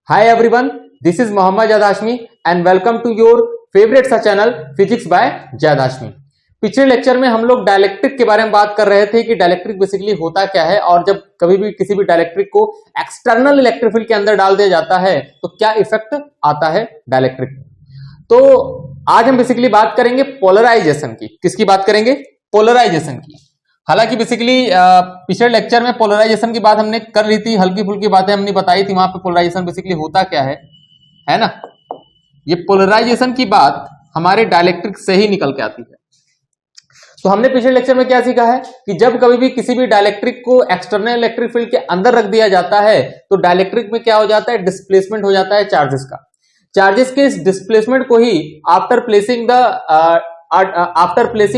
Hi everyone, this is Mohammad Jad Hashmi and welcome to your favorite सा channel physics bye जाद हाशमी। पिछले lecture में हम लोग डायलेक्ट्रिक के बारे में बात कर रहे थे कि डायलेक्ट्रिक बेसिकली होता क्या है और जब कभी भी किसी भी डायलेक्ट्रिक को एक्सटर्नल इलेक्ट्रिक फील्ड के अंदर डाल दिया जाता है तो क्या इफेक्ट आता है डायलेक्ट्रिक। तो आज हम बेसिकली बात करेंगे पोलराइजेशन की। किसकी बात करेंगे? पोलराइजेशन की। हालांकि बेसिकली पिछले लेक्चर में पोलराइजेशन की बात हमने कर ली थी, हल्की फुल्की बातें हमने बताई थी, वहां पे पोलराइजेशन बेसिकली होता क्या है ना। ये पोलराइजेशन की बात हमारे डायलेक्ट्रिक से ही निकल के आती है। तो हमने पिछले लेक्चर में क्या सीखा है कि जब कभी भी किसी भी डायलेक्ट्रिक को एक्सटर्नल इलेक्ट्रिक फील्ड के अंदर रख दिया जाता है तो डायलेक्ट्रिक में क्या हो जाता है, डिस्प्लेसमेंट हो जाता है चार्जेस का। चार्जेस के इस डिस्प्लेसमेंट को ही after placing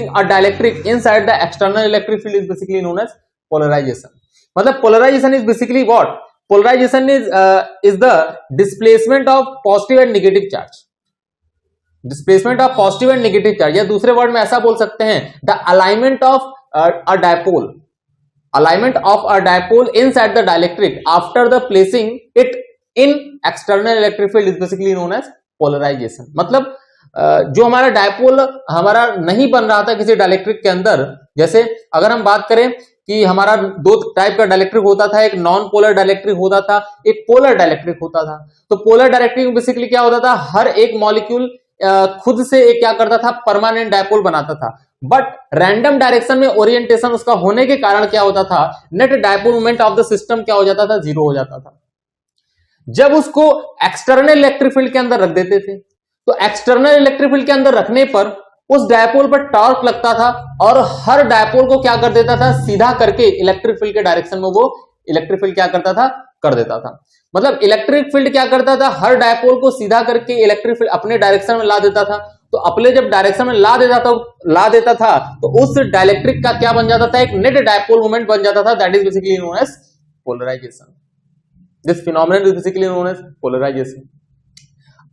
a dielectric inside the external electric field is basically known as polarization. मतलब polarization is basically what? Polarization is the displacement of positive and negative charge. Displacement of positive and negative charge, या दूसरे word में ऐसा बोल सकते हैं the alignment of a dipole, alignment of a dipole inside the dielectric after the placing it in external electric field is basically known as polarization. मतलब जो हमारा डायपोल हमारा नहीं बन रहा था किसी डायलेक्ट्रिक के अंदर, जैसे अगर हम बात करें कि हमारा दो टाइप का डायलेक्ट्रिक होता था, एक नॉन पोलर डायलेक्ट्रिक होता था, एक पोलर डायलेक्ट्रिक होता था। तो पोलर डायलेक्ट्रिक में बेसिकली क्या होता था, हर एक मॉलिक्यूल खुद से एक क्या करता था, परमानेंट डायपोल बनाता था। बट रैंडम डायरेक्शन में ओरिएंटेशन उसका होने के कारण क्या होता था, net dipole moment of the system क्या हो जाता था, जीरो हो जाता था। जब उसको एक्सटर्नल इलेक्ट्रिक फील्ड के अंदर रख देते थे तो एक्सटर्नल इलेक्ट्रिक फील्ड के अंदर रखने पर उस डायपोल पर टॉर्क लगता था और हर डायपोल को क्या कर देता था, सीधा करके इलेक्ट्रिक फील्ड के डायरेक्शन में वो इलेक्ट्रिक फील्ड क्या करता था, कर देता था। मतलब इलेक्ट्रिक फील्ड क्या करता था, हर डायपोल को सीधा करके इलेक्ट्रिक फील्ड अपने डायरेक्शन में ला देता था। तो अपने जब डायरेक्शन में ला देता था तो उस डायलेक्ट्रिक का क्या बन जाता था, एक नेट डायपोल मोमेंट बन जाता था। That is basically known as polarization. This phenomenon is basically known as polarization.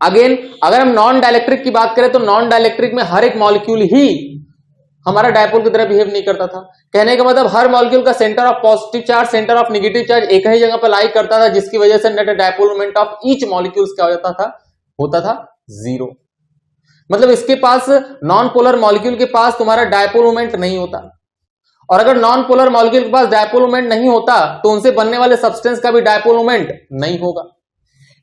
Again अगर हम नॉन डायलेक्ट्रिक की बात करें तो नॉन डायलेक्ट्रिक में हर एक मॉलिक्यूल ही हमारा डायपोल की तरह बिहेव नहीं करता था। कहने का मतलब हर मॉलिक्यूल का centre of positive charge, centre of negative charge एक ही जगह पर लाई करता था, जिसकी वजह से net dipole moment of each molecules क्या होता था जीरो। मतलब इसके पास नॉन पोलर मॉलिक्यूल के पास तुम्हारा डायपोल मोमेंट नहीं होता, और अगर नॉन पोलर मॉलिक्यूल के पास डायपोल मोमेंट नहीं होता तो उनसे बनने वाले सब्सटेंस का भी डायपोल मोमेंट नहीं होगा।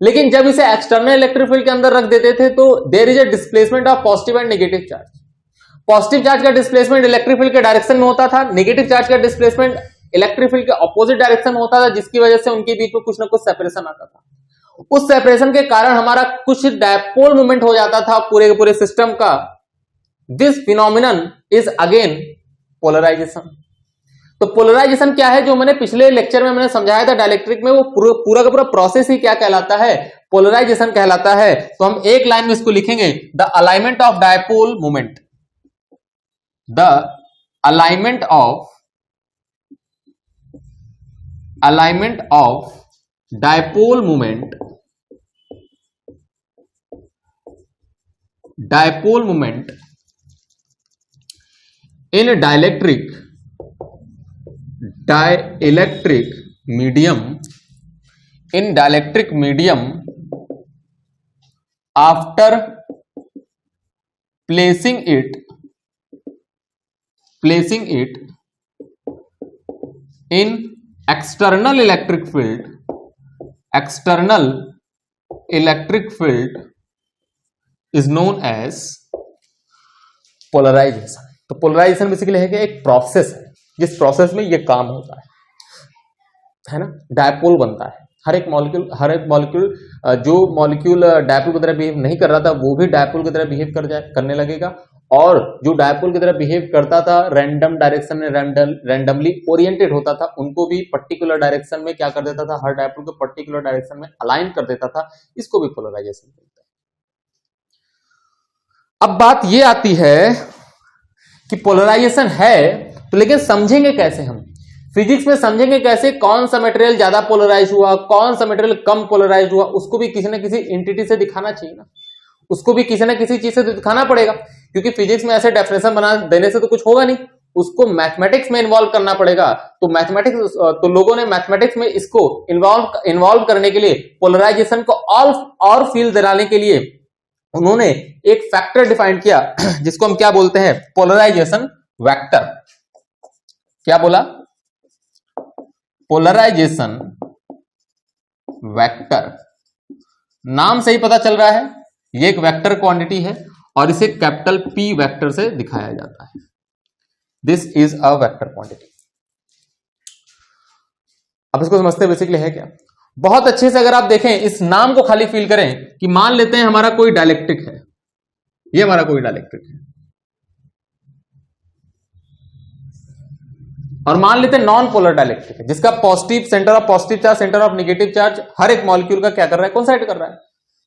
लेकिन जब इसे एक्सटर्नल इलेक्ट्रिक फील्ड के अंदर रख देते थे तो there is a displacement of positive and negative charge. Positive charge का डिस्प्लेसमेंट इलेक्ट्रिक फील्ड के डायरेक्शन में होता था, नेगेटिव चार्ज का डिस्प्लेसमेंट इलेक्ट्रिक फील्ड के ऑपोजिट डायरेक्शन में होता था, जिसकी वजह से उनके बीच में कुछ ना कुछ सेपरेशन आता था। उस सेपरेशन के कारण हमारा कुछ डायपोल मूवमेंट हो जाता था पूरे के पूरे सिस्टम का। This phenomenon is again polarization. तो पोलराइजेशन क्या है, जो मैंने पिछले लेक्चर में मैंने समझाया था डायलेक्ट्रिक में, वो पूरा का पूरा प्रोसेस ही क्या कहलाता है, पोलराइजेशन कहलाता है। तो हम एक लाइन में इसको लिखेंगे, the alignment of dipole moment, the alignment of dipole moment in dielectric medium after placing it in external electric field is known as polarization। तो पोलराइजेशन बेसिकली है कि एक प्रोसेस है जिस प्रोसेस में ये काम होता है ना, डायपोल बनता है। हर एक मॉलिक्यूल जो मॉलिक्यूल डायपोल की तरह बिहेव नहीं कर रहा था वो भी डायपोल की तरह बिहेव करने लगेगा, और जो डायपोल की तरह बिहेव करता था रैंडम डायरेक्शन में रैंडमली ओरिएंटेड होता था, उनको भी पर्टिकुलर डायरेक्शन में क्या कर देता था, हर डायपोल को पर्टिकुलर डायरेक्शन में अलाइन कर देता था। इसको भी पोलराइजेशन बोलते हैं। अब बात ये आती है कि पोलराइजेशन है तो लेकिन समझेंगे कैसे, हम फिजिक्स में समझेंगे कैसे, कौन सा मटेरियल ज्यादा पोलराइज हुआ, कौन सा मटेरियल कम पोलराइज हुआ, उसको भी किसी न किसी एंटिटी से दिखाना चाहिए ना, उसको भी किसी न किसी चीज से दिखाना पड़ेगा, क्योंकि फिजिक्स में ऐसे डेफिनेशन बना देने से तो कुछ होगा नहीं, उसको मैथमेटिक्स में इन्वॉल्व करना पड़ेगा। तो लोगों ने मैथमेटिक्स में इसको इन्वॉल्व करने के लिए, पोलराइजेशन को और फील दिलाने के लिए उन्होंने एक फैक्टर डिफाइन किया जिसको हम क्या बोलते हैं, पोलराइजेशन वेक्टर। क्या बोला? Polarization vector. नाम से ही पता चल रहा है ये एक वेक्टर क्वांटिटी है और इसे कैपिटल P वेक्टर से दिखाया जाता है। This is a vector quantity. अब इसको समझते बेसिकली है क्या। बहुत अच्छे से अगर आप देखें, इस नाम को खाली फील करें कि मान लेते हैं हमारा कोई डाइलेक्ट्रिक है, ये हमारा कोई डाइलेक्ट्रिक है, और मान लेते हैं नॉन पोलर डाइलेक्ट्रिक है जिसका positive centre of positive charge, centre of negative charge हर एक मॉलिक्यूल का क्या कर रहा है, कोइंसाइड कर रहा है।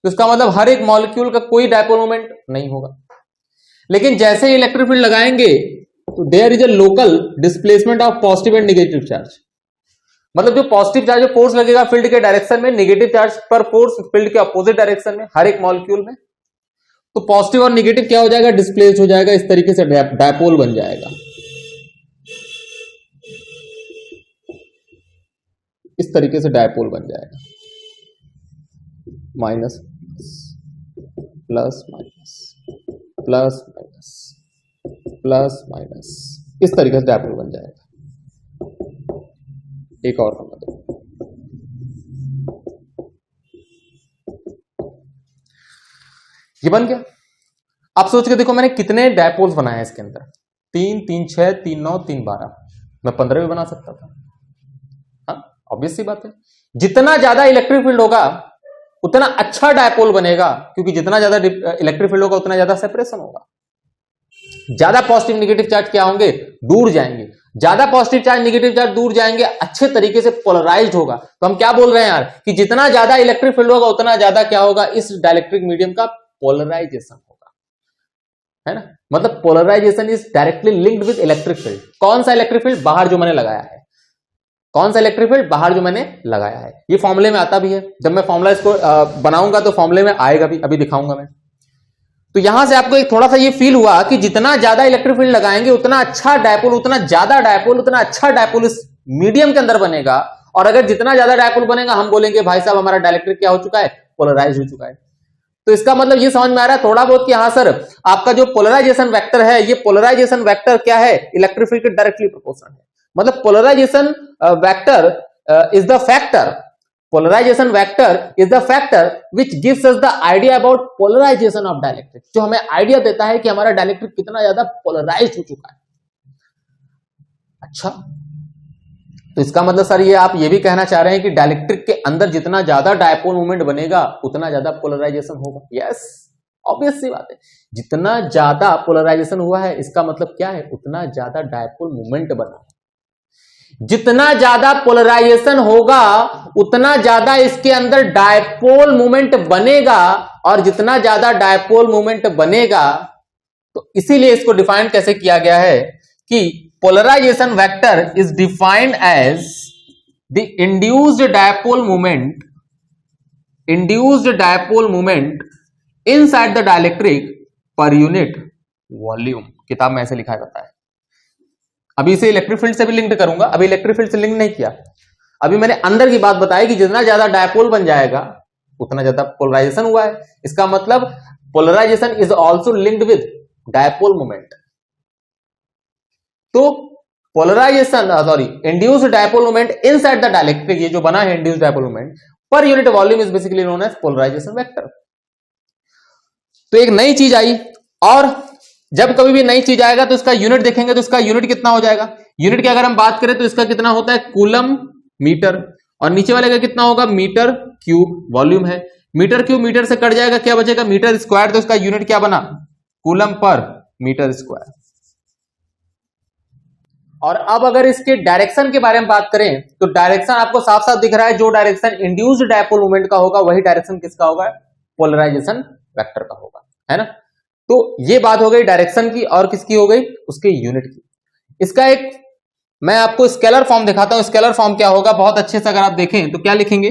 तो इसका मतलब हर एक मॉलिक्यूल का कोई डायपोल मोमेंट नहीं होगा। लेकिन जैसे ही इलेक्ट्रिक फील्ड लगाएंगे तो there is a local displacement of positive and negative charge. मतलब जो पॉजिटिव चार्ज फोर्स लगेगा फील्ड के डायरेक्शन में, नेगेटिव चार्ज पर फोर्स फील्ड के अपोजिट डायरेक्शन में हर एक मॉलिक्यूल में। तो पॉजिटिव और नेगेटिव क्या हो जाएगा, डिस्प्लेस हो जाएगा, इस तरीके से डायपोल बन जाएगा। इस तरीके से डायपोल बन जाएगा, minus plus minus plus minus plus minus, इस तरीके से डायपोल बन जाएगा। एक और नंबर दो, ये बन गया। आप सोच के देखो मैंने कितने डायपोल्स बनाए हैं इसके अंदर, 3 3 6 3 9 3 12, मैं 15 भी बना सकता था। हाँ, ऑब्वियस सी बात है। जितना ज्यादा इलेक्ट्रिक फील्ड होगा उतना अच्छा डायपोल बनेगा, क्योंकि जितना ज्यादा इलेक्ट्रिक फील्ड होगा उतना ज्यादा सेपरेशन होगा। ज्यादा पॉजिटिव नेगेटिव चार्ज क्या होंगे, दूर जाएंगे। ज्यादा पॉजिटिव चार्ज नेगेटिव चार्ज दूर जाएंगे, अच्छे तरीके से पोलराइज्ड होगा। तो हम क्या बोल रहे हैं यार, कि जितना ज्यादा इलेक्ट्रिक फील्ड होगा उतना ज्यादा क्या होगा, इस डाइलेक्ट्रिक मीडियम का पोलराइजेशन होगा, है ना। मतलब polarization is directly linked with electric field. कौन सा इलेक्ट्रिक फील्ड, बाहर जो मैंने लगाया है। कौन सा इलेक्ट्रिक फील्ड, बाहर जो मैंने लगाया है। ये फॉर्मूले में आता भी है, जब मैं फॉर्मूला इसको बनाऊंगा तो फॉर्मूले में आएगा भी, अभी दिखाऊंगा मैं। तो यहां से आपको एक थोड़ा सा ये फील हुआ कि जितना ज्यादा इलेक्ट्रिक फील्ड लगाएंगे उतना अच्छा डायपोल, उतना ज्यादा डायपोल, उतना अच्छा डायपोल इस मीडियम के अंदर बनेगा। और अगर जितना ज्यादा डायपोल बनेगा हम बोलेंगे भाई साहब हमारा डाइलेक्ट्रिक क्या हो चुका है, पोलराइज हो चुका है। तो इसका मतलब ये समझ में आ रहा है थोड़ा बहुत कि हाँ सर, आपका जो पोलराइजेशन वेक्टर है, ये पोलराइजेशन वेक्टर क्या है, इलेक्ट्रिक फील्ड के डायरेक्टली प्रोपोर्शनल है। मतलब polarization vector is the factor, polarization vector is the factor which gives us the idea about polarization of dielectric, जो हमें आइडिया देता है कि हमारा डाइलेक्ट्रिक कितना ज्यादा पोलराइज्ड हो चुका है। अच्छा, तो इसका मतलब सर ये आप ये भी कहना चाह रहे हैं कि डाइलेक्ट्रिक के अंदर जितना ज्यादा डायपोल मोमेंट बनेगा उतना ज्यादा पोलराइजेशन होगा। यस, ऑब्वियस सी बात है। जितना ज्यादा पोलराइजेशन हुआ है इसका मतलब क्या है, उतना ज्यादा डायपोल मोमेंट बना है। जितना ज्यादा पोलराइजेशन होगा उतना ज्यादा इसके अंदर डायपोल मोमेंट बनेगा, और जितना ज्यादा डायपोल मोमेंट बनेगा, तो इसीलिए इसको डिफाइन कैसे किया गया है कि polarization vector is defined as the induced dipole moment inside the dielectric per unit volume. किताब में ऐसे लिखा जाता है। अभी इसे इलेक्ट्रिक फील्ड से भी लिंक करूंगा, अभी इलेक्ट्रिक फील्ड से लिंक नहीं किया। अभी मैंने अंदर की बात बताई कि जितना ज्यादा डायपोल बन जाएगा उतना ज्यादा पोलराइजेशन हुआ है। इसका मतलब polarization is also linked with dipole moment. तो polarization induced dipole moment inside the dielectric, ये जो बना है induced dipole moment per unit volume is basically known as polarization vector. तो एक नई चीज आई, और जब कभी भी नई चीज आएगा तो इसका यूनिट देखेंगे तो इसका यूनिट कितना हो जाएगा। यूनिट की अगर हम बात करें तो इसका कितना होता है, कूलम मीटर, और नीचे वाले का कितना होगा, मीटर क्यूब। वॉल्यूम है, मीटर क्यूब मीटर से कट जाएगा, क्या बचेगा, मीटर स्क्वायर। तो इसका यूनिट क्या बना, कूलम पर मीटर स्क्वायर। और अब अगर इसके डायरेक्शन के बारे में बात करें तो डायरेक्शन आपको साफ साफ दिख रहा है, जो डायरेक्शन इंड्यूस्ड डायपोल मोमेंट का होगा वही डायरेक्शन किसका होगा, पोलराइजेशन वेक्टर का होगा, है ना। तो ये बात हो गई डायरेक्शन की, और किसकी हो गई, उसके यूनिट की। इसका एक मैं आपको स्केलर फॉर्म दिखाता हूं। स्केलर फॉर्म क्या होगा, बहुत अच्छे से अगर आप देखें तो क्या लिखेंगे,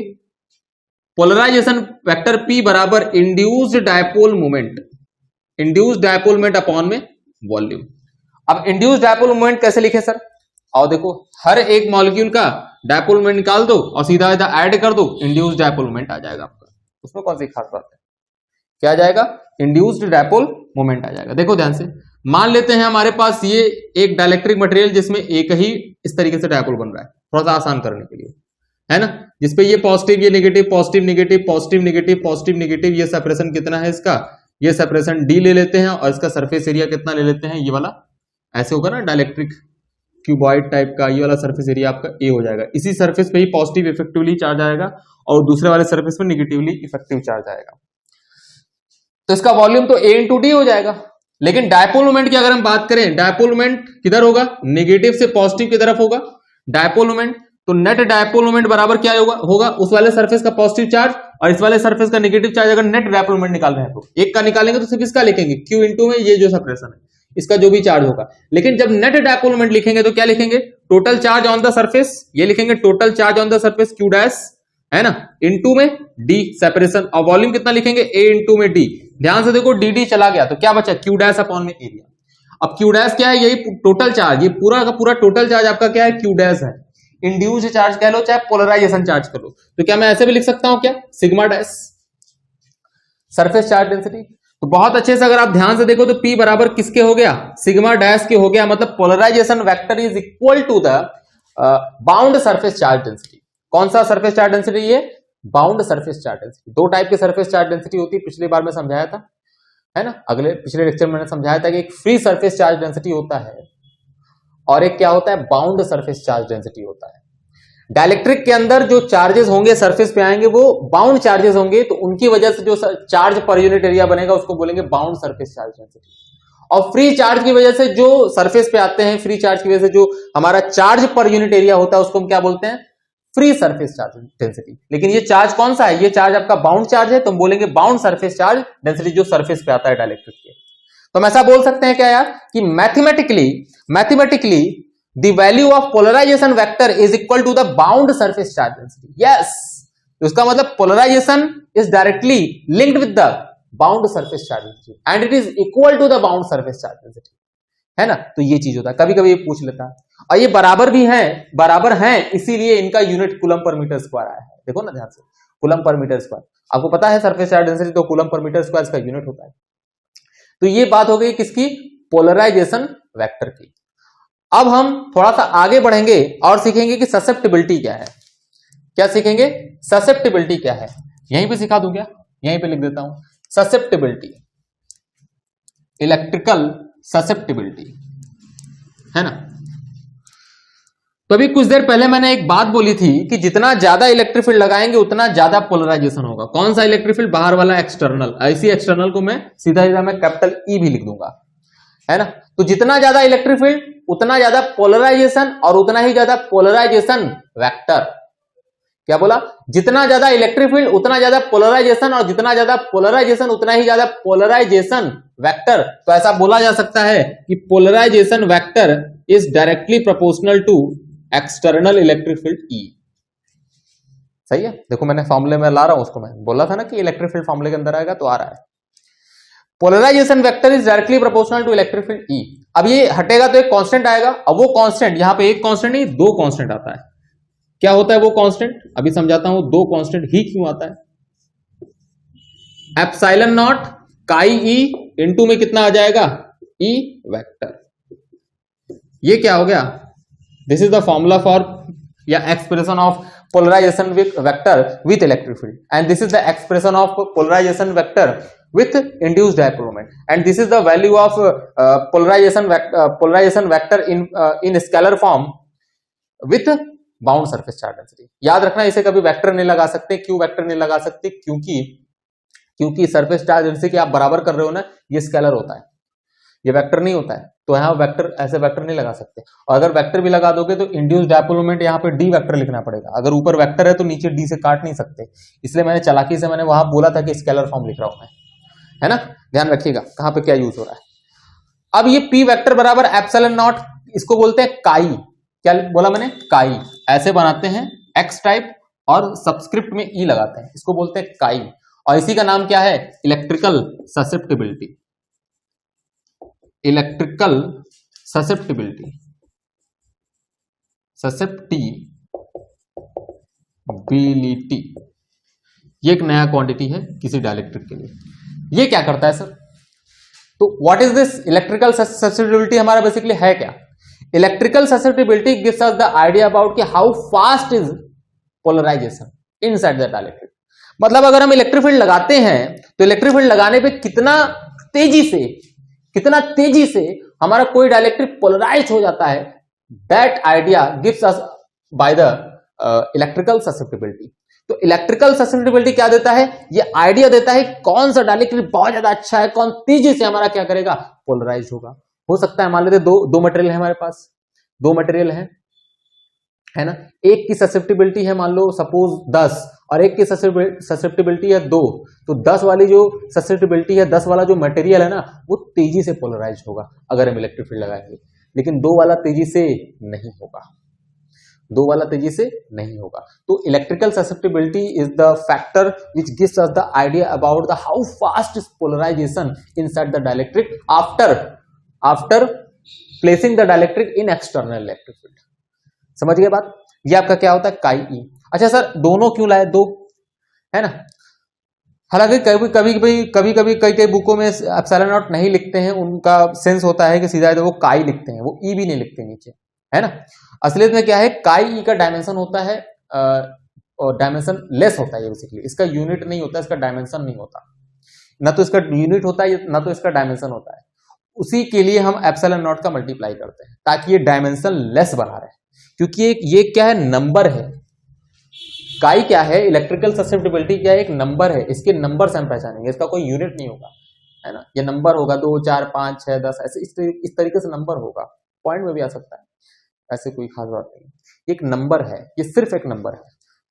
पोलराइजेशन वेक्टर P बराबर इंड्यूस्ड डायपोल मोमेंट अपॉन में वॉल्यूम। अब इंड्यूस्ड डायपोल मोमेंट कैसे लिखे सर? और देखो हर एक मॉलिक्यूल का डायपोल मोमेंट निकाल दो और सीधा सीधा ऐड कर दो, इंड्यूस्ड डायपोल मोमेंट आ जाएगा आपका। उसमें कौन सी खास बात है? क्या आ जाएगा? इंड्यूस्ड डायपोल मोमेंट आ जाएगा। देखो ध्यान से, मान लेते हैं हमारे पास ये एक डाइलेक्ट्रिक मटेरियल जिसमें एक ही इस तरीके से डायपोल बन रहा है, थोड़ा सा आसान करने के लिए, है ना, जिसपे ये पॉजिटिव, ये negative, positive negative, positive negative, positive negative, ये सेपरेशन कितना है इसका, ये सेपरेशन डी ले लेते हैं और इसका सरफेस एरिया कितना ले लेते हैं, ये वाला ऐसे होगा ना डाइलेक्ट्रिक क्यूबॉइड टाइप का, ये वाला सरफेस एरिया आपका ए हो जाएगा। इसी सरफेस पे ही पॉजिटिव इफेक्टिवली चार्ज आएगा और दूसरे वाले सरफेस पे नेगेटिवली इफेक्टिव चार्ज आएगा। तो इसका वॉल्यूम तो ए इंटू डी हो जाएगा। लेकिन डायपोल मोमेंट की अगर हम बात करें, डायपोल मोमेंट किधर होगा? नेगेटिव से पॉजिटिव की तरफ होगा डायपोल मोमेंट। तो नेट डायपोल मोमेंट बराबर क्या होगा उस वाले सरफेस का पॉजिटिव चार्ज और इस वाले सरफेस का नेगेटिव चार्ज। अगर नेट डायपोल मोमेंट निकाल रहे हैं तो एक का निकालेंगे तो सिर्फ इसका लिखेंगे, क्यू इंटू में ये जो सेपरेशन है इसका जो भी चार्ज होगा। लेकिन जब नेट डायपोल मोमेंट लिखेंगे तो क्या लिखेंगे? Total charge on the surface, ये लिखेंगे total charge on the surface Q dash, है ना, इनटू में डी सेपरेशन, और वॉल्यूम कितना लिखेंगे? ए इंटू में डी। ध्यान से देखो डी डी चला गया तो क्या बचा? क्यू डैश अपॉन में एरिया। अब क्यू डैश क्या है? यही टोटल चार्ज, ये पूरा का पूरा टोटल चार्ज आपका क्या है? क्यू डैश है। इंड्यूस्ड चार्ज कह लो चाहे पोलराइजेशन चार्ज कर लो, तो क्या मैं ऐसे भी लिख सकता हूं क्या? Sigma dash surface charge density. तो बहुत अच्छे से अगर आप ध्यान से देखो तो P बराबर किसके हो गया? सिग्मा डैश के हो गया। मतलब polarization vector is equal to the bound surface charge density. कौन सा सरफेस चार्ज डेंसिटी? ये बाउंड सरफेस चार्ज डेंसिटी। दो टाइप के सरफेस चार्ज डेंसिटी होती है, पिछली बार में समझाया था, है ना, पिछले लेक्चर में मैंने समझाया था कि एक फ्री सरफेस चार्ज डेंसिटी होता है और एक क्या होता है? बाउंड सरफेस चार्ज डेंसिटी होता है। डाइलेक्ट्रिक के अंदर जो चार्जेस होंगे सरफेस पे आएंगे वो बाउंड चार्जेस होंगे, तो उनकी वजह से जो चार्ज पर यूनिट एरिया बनेगा उसको बोलेंगे बाउंड सरफेस चार्ज डेंसिटी। और फ्री चार्ज की वजह से जो सरफेस पे आते हैं, फ्री चार्ज की वजह से जो हमारा चार्ज पर यूनिट एरिया होता है उसको हम क्या बोलते हैं? Free surface charge density. लेकिन ये चार्ज कौन सा है? ये चार्ज आपका बाउंड चार्ज है, तो हम बोलेंगे बाउंड सरफेस चार्ज डेंसिटी, जो सरफेस पे आता है डाइलेक्ट्रिक के। तो हम ऐसा बोल सकते हैं क्या यार कि mathematically the value of polarization vector is equal to the bound surface charge density. Yes, तो इसका मतलब polarization is directly linked with the bound surface charge density and it is equal to the bound surface charge density, है ना। तो ये चीज होता है, कभी कभी ये पूछ लेता है। और ये बराबर हैं इसीलिए इनका unit coulomb per metre square आया है। देखो ना ध्यान से, कूलम पर मीटर स्क्वायर, आपको पता है सरफेस चार्ज डेंसिटी तो कूलम पर मीटर स्क्वायर इसका यूनिट होता है। तो ये बात हो गई किसकी? पोलराइजेशन वेक्टर की। अब हम थोड़ा सा आगे बढ़ेंगे और सीखेंगे कि ससेप्टिबिलिटी क्या है। क्या सीखेंगे? ससेप्टिबिलिटी क्या है। यहीं पे सिखा दूं क्या? यहीं पे लिख देता हूं, ससेप्टिबिलिटी, इलेक्ट्रिकल ससेप्टिबिलिटी, है ना। तो अभी कुछ देर पहले मैंने एक बात बोली थी कि जितना ज्यादा इलेक्ट्रिक फील्ड लगाएंगे उतना ज्यादा पोलराइजेशन होगा। कौन सा इलेक्ट्रिक फील्ड? बाहर वाला एक्सटर्नल। ऐसी एक्सटर्नल को मैं सीधा मैं कैपिटल ई भी लिख दूंगा, है ना। तो जितना ज्यादा इलेक्ट्रिक फील्ड उतना ज्यादा पोलराइजेशन और उतना ही ज्यादा पोलराइजेशन वेक्टर। क्या बोला? जितना ज्यादा इलेक्ट्रिक फील्ड उतना ज्यादा पोलराइजेशन और जितना ज्यादा पोलराइजेशन उतना ही ज्यादा पोलराइजेशन वेक्टर। तो ऐसा बोला जा सकता है कि polarization vector is directly proportional to external electric field E. सही है। देखो मैंने फॉर्मूले में ला रहा हूं उसको, मैं बोला था ना कि इलेक्ट्रिक फील्ड फॉर्मूले के अंदर आएगा, तो आ रहा है। Polarization vector is directly proportional to electric field E. अब ये हटेगा तो एक कांस्टेंट आएगा। अब वो कांस्टेंट, यहां पे एक कांस्टेंट नहीं दो कांस्टेंट आता है। क्या होता है वो कांस्टेंट? अभी समझाता हूं। दो कांस्टेंट ही क्यों आता है? एप्सिलॉन नॉट काई ई इनटू में कितना आ जाएगा? E vector. ये क्या हो गया? This is the formula for या expression of polarization vector with electric field, and this is the expression of polarization vector with induced dipole moment, and this is the value of polarization vector in scalar form with bound surface charge density। याद रखना इसे कभी vector नहीं लगा सकते। क्यों vector नहीं लगा सकते? क्योंकि सरफेस चार्ज डेंसिटी आप बराबर कर रहे हो ना, ये स्केलर होता है, ये वेक्टर नहीं होता है। तो यहाँ वेक्टर, ऐसे वेक्टर नहीं लगा सकते। और अगर वेक्टर भी लगा दोगे तो इंड्यूस्ड डायपोल मोमेंट यहाँ पे डी वेक्टर लिखना पड़ेगा। अगर ऊपर वेक्टर है तो नीचे डी से काट नहीं सकते, इसलिए मैंने चालाकी से वहां बोला था कि स्केलर फॉर्म लिख रहा हूं मैं, है ना। ध्यान रखिएगा कहां पे क्या यूज हो रहा है। अब ये पी वेक्टर बराबर एप्सिलॉन नॉट, इसको बोलते हैं काई। क्या बोला मैंने? काई। ऐसे बनाते हैं एक्स टाइप और सबस्क्रिप्ट में ई लगाते हैं, इसको बोलते हैं काई। और इसी का नाम क्या है? Electrical susceptibility. Electrical susceptibility, susceptibility ये एक नया क्वांटिटी है किसी डाइलेक्ट्रिक के लिए। ये क्या करता है सर? तो what is this electrical susceptibility? हमारा बेसिकली है क्या? Electrical susceptibility gives us the idea about कि how fast is polarization inside the dielectric. मतलब अगर हम इलेक्ट्रिक फील्ड लगाते हैं तो इलेक्ट्रिक फील्ड लगाने पे कितना तेजी से हमारा कोई डाइलेक्ट्रिक पोलराइज हो जाता है, that idea gives us by the electrical susceptibility. तो इलेक्ट्रिकल ससेप्टिबिलिटी क्या देता है? ये आइडिया देता है कौन सा डाइलेक्ट्रिक बहुत ज्यादा अच्छा है, कौन तेजी से हमारा क्या करेगा, पोलराइज होगा। हो सकता है मान लेते दो मटेरियल है हमारे पास, दो मटेरियल है ना, एक की ससेप्टिबिलिटी है मान लो सपोज 10 और एक की ससेप्टिबिलिटी है 2, तो 10 वाली जो ससेप्टिबिलिटी है, 10 वाला जो मटेरियल है ना, वो तेजी से पोलराइज होगा अगर हम इलेक्ट्रिक फील्ड लगाएंगे, लेकिन 2 वाला तेजी से नहीं होगा, 2 वाला तेजी से नहीं होगा। तो electrical susceptibility is the factor which gives us the idea about the how fast is polarization inside the dielectric after placing the dielectric in external electric field. समझ गए बात? ये आपका क्या होता है, काई ई। अच्छा सर दोनों क्यों लाए, दो है ना? हालांकि कभी कई बुकों में एप्सिलॉन नॉट नहीं लिखते हैं, उनका सेंस होता है कि सीधा वो काई लिखते हैं, वो ई भी नहीं लिखते नीचे, है ना। असलियत में क्या है, काई ई का डायमेंशन होता है और डायमेंशन लेस होता है बेसिकली, इसका यूनिट नहीं होता, इसका डायमेंशन नहीं होता, ना तो इसका यूनिट होता है ना तो इसका डायमेंशन होता है। उसी के लिए हम एप्सिलॉन नॉट का मल्टीप्लाई करते हैं ताकि ये डायमेंशन लेस बना रहे, क्योंकि ये क्या है, नंबर है। काई क्या है, इलेक्ट्रिकल ससेप्टिबिलिटी क्या है, एक नंबर है, इसके नंबर से हम पहचानेंगे, इसका कोई यूनिट नहीं होगा, है ना। ये नंबर होगा 2 4 5 6 10 ऐसे इस तरीके से नंबर होगा, पॉइंट में भी आ सकता है, ऐसे कोई खास बात नहीं। एक नंबर है, ये सिर्फ एक नंबर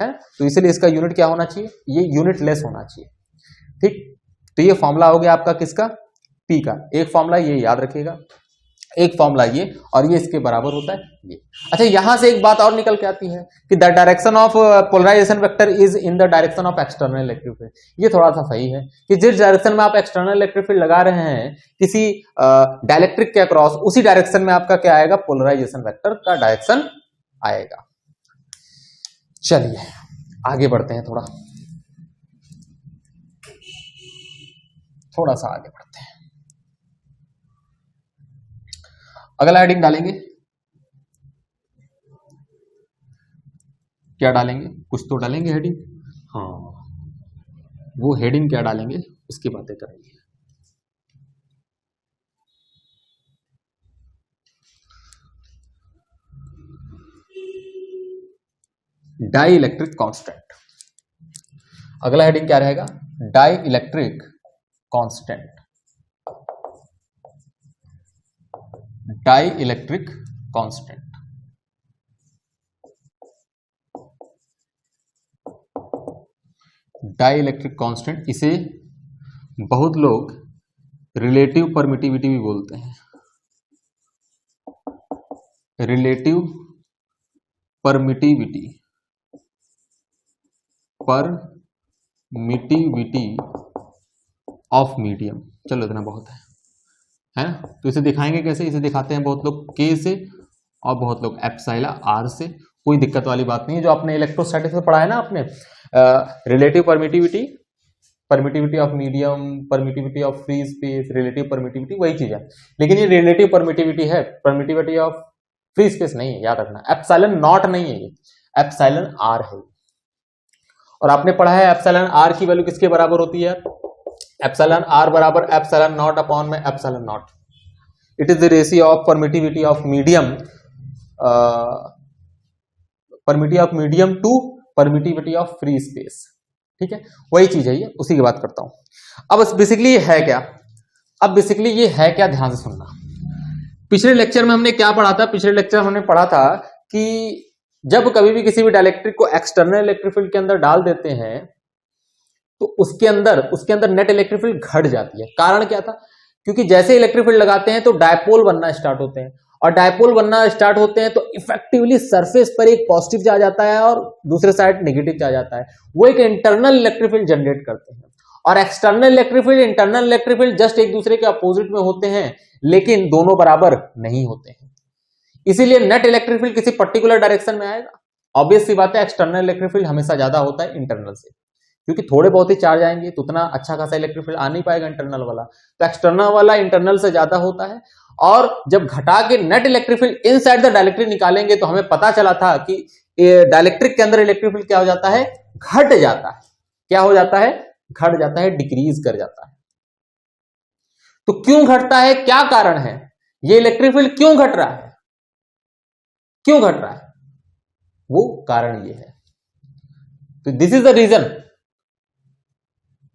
है, तो इसलिए इसका यूनिट क्या होना चाहिए, ये यूनिट लेस होना चाहिए, ठीक। तो ये फॉर्मूला हो गया आपका किसका, पी का। एक फॉर्मूला ये याद रखिएगा, एक फॉर्मूला ये, और ये इसके बराबर होता है ये। अच्छा यहां से एक बात और निकल के आती है कि the direction of polarization vector is in the direction of external electric field. ये थोड़ा सा सही है कि जिस डायरेक्शन में आप एक्सटर्नल इलेक्ट्रिक फील्ड लगा रहे हैं किसी डाइलेक्ट्रिक के अक्रॉस, उसी डायरेक्शन में आपका क्या आएगा, पोलराइजेशन वेक्टर का डायरेक्शन आएगा। चलिए आगे बढ़ते हैं, थोड़ा सा आगे बढ़ते हैं। अगला हेडिंग डालेंगे, क्या डालेंगे, कुछ तो डालेंगे हेडिंग, हाँ वो हेडिंग क्या डालेंगे उसकी बातें करेंगे। डाई इलेक्ट्रिक कांस्टेंट, अगला हेडिंग क्या रहेगा, dielectric constant, dielectric constant. Dielectric constant, इसे बहुत लोग रिलेटिव परमिटिविटी भी बोलते हैं, रिलेटिव परमिटिविटी ऑफ मीडियम। चलो इतना बहुत है ना। तो इसे दिखाएंगे कैसे, इसे दिखाते हैं बहुत लोग के से और बहुत लोग एप्सिलॉन आर से, कोई दिक्कत वाली बात नहीं है। जो आपने इलेक्ट्रोस्टैटिक्स में पढ़ा है ना आपने, relative permittivity of medium, permittivity of free space, relative permittivity, वही चीज है, लेकिन ये रिलेटिव परमिटिविटी है, परमिटिविटी ऑफ फ्री स्पेस नहीं है, याद रखना। एप्सिलॉन नॉट नहीं है, ये एप्सिलॉन आर है। और आपने पढ़ा है एप्सिलॉन आर की वैल्यू किसके बराबर होती है, एप्सिलॉन आर बराबर एप्सिलॉन नॉट अपॉन में epsilon naught. It is the ratio of permittivity of medium, to permittivity of free space, ठीक है, वही चीज है ये, उसी की बात करता हूं। अब बेसिकली ये है क्या, ध्यान से सुनना। पिछले लेक्चर में हमने क्या पढ़ा था, पिछले लेक्चर में हमने पढ़ा था कि जब कभी भी किसी भी डाइलेक्ट्रिक को एक्सटर्नल इलेक्ट्रिक फील्ड के अंदर डाल देते हैं तो उसके अंदर नेट इलेक्ट्रिक फील्ड घट जाती है। कारण क्या था, क्योंकि जैसे इलेक्ट्रिक फील्ड लगाते हैं तो डायपोल बनना स्टार्ट होते हैं, और डायपोल बनना स्टार्ट होते हैं तो इफेक्टिवली सरफेस पर एक पॉजिटिव चार्ज आता है और दूसरे साइड नेगेटिव चार्ज आता है, वो एक इंटरनल इलेक्ट्रिक फील्ड जनरेट करते हैं। और external electric field, internal electric field just एक दूसरे के अपोजिट में होते हैं, लेकिन दोनों बराबर नहीं होते हैं। इसीलिए नेट इलेक्ट्रिक फील्ड किसी पर्टिकुलर डायरेक्शन में आएगा। ऑब्वियस सी बात है, एक्सटर्नल इलेक्ट्रिक फील्ड हमेशा ज्यादा होता है इंटरनल से, क्योंकि थोड़े बहुत ही चार्ज आएंगे तो उतना अच्छा खासा इलेक्ट्रिक फील्ड आ नहीं पाएगा इंटरनल वाला, तो एक्सटर्नल वाला इंटरनल से ज्यादा होता है। और जब घटा के net electric field inside the dielectric निकालेंगे तो हमें पता चला था कि डाइलेक्ट्रिक के अंदर इलेक्ट्रिक फील्ड क्या हो जाता है, घट जाता है। क्या हो जाता है, घट जाता है, डिक्रीज कर जाता है। तो क्यों घटता है, क्या कारण है, ये इलेक्ट्रिक फील्ड क्यों घट रहा है, क्यों घट रहा है, वो कारण ये है। तो this is the reason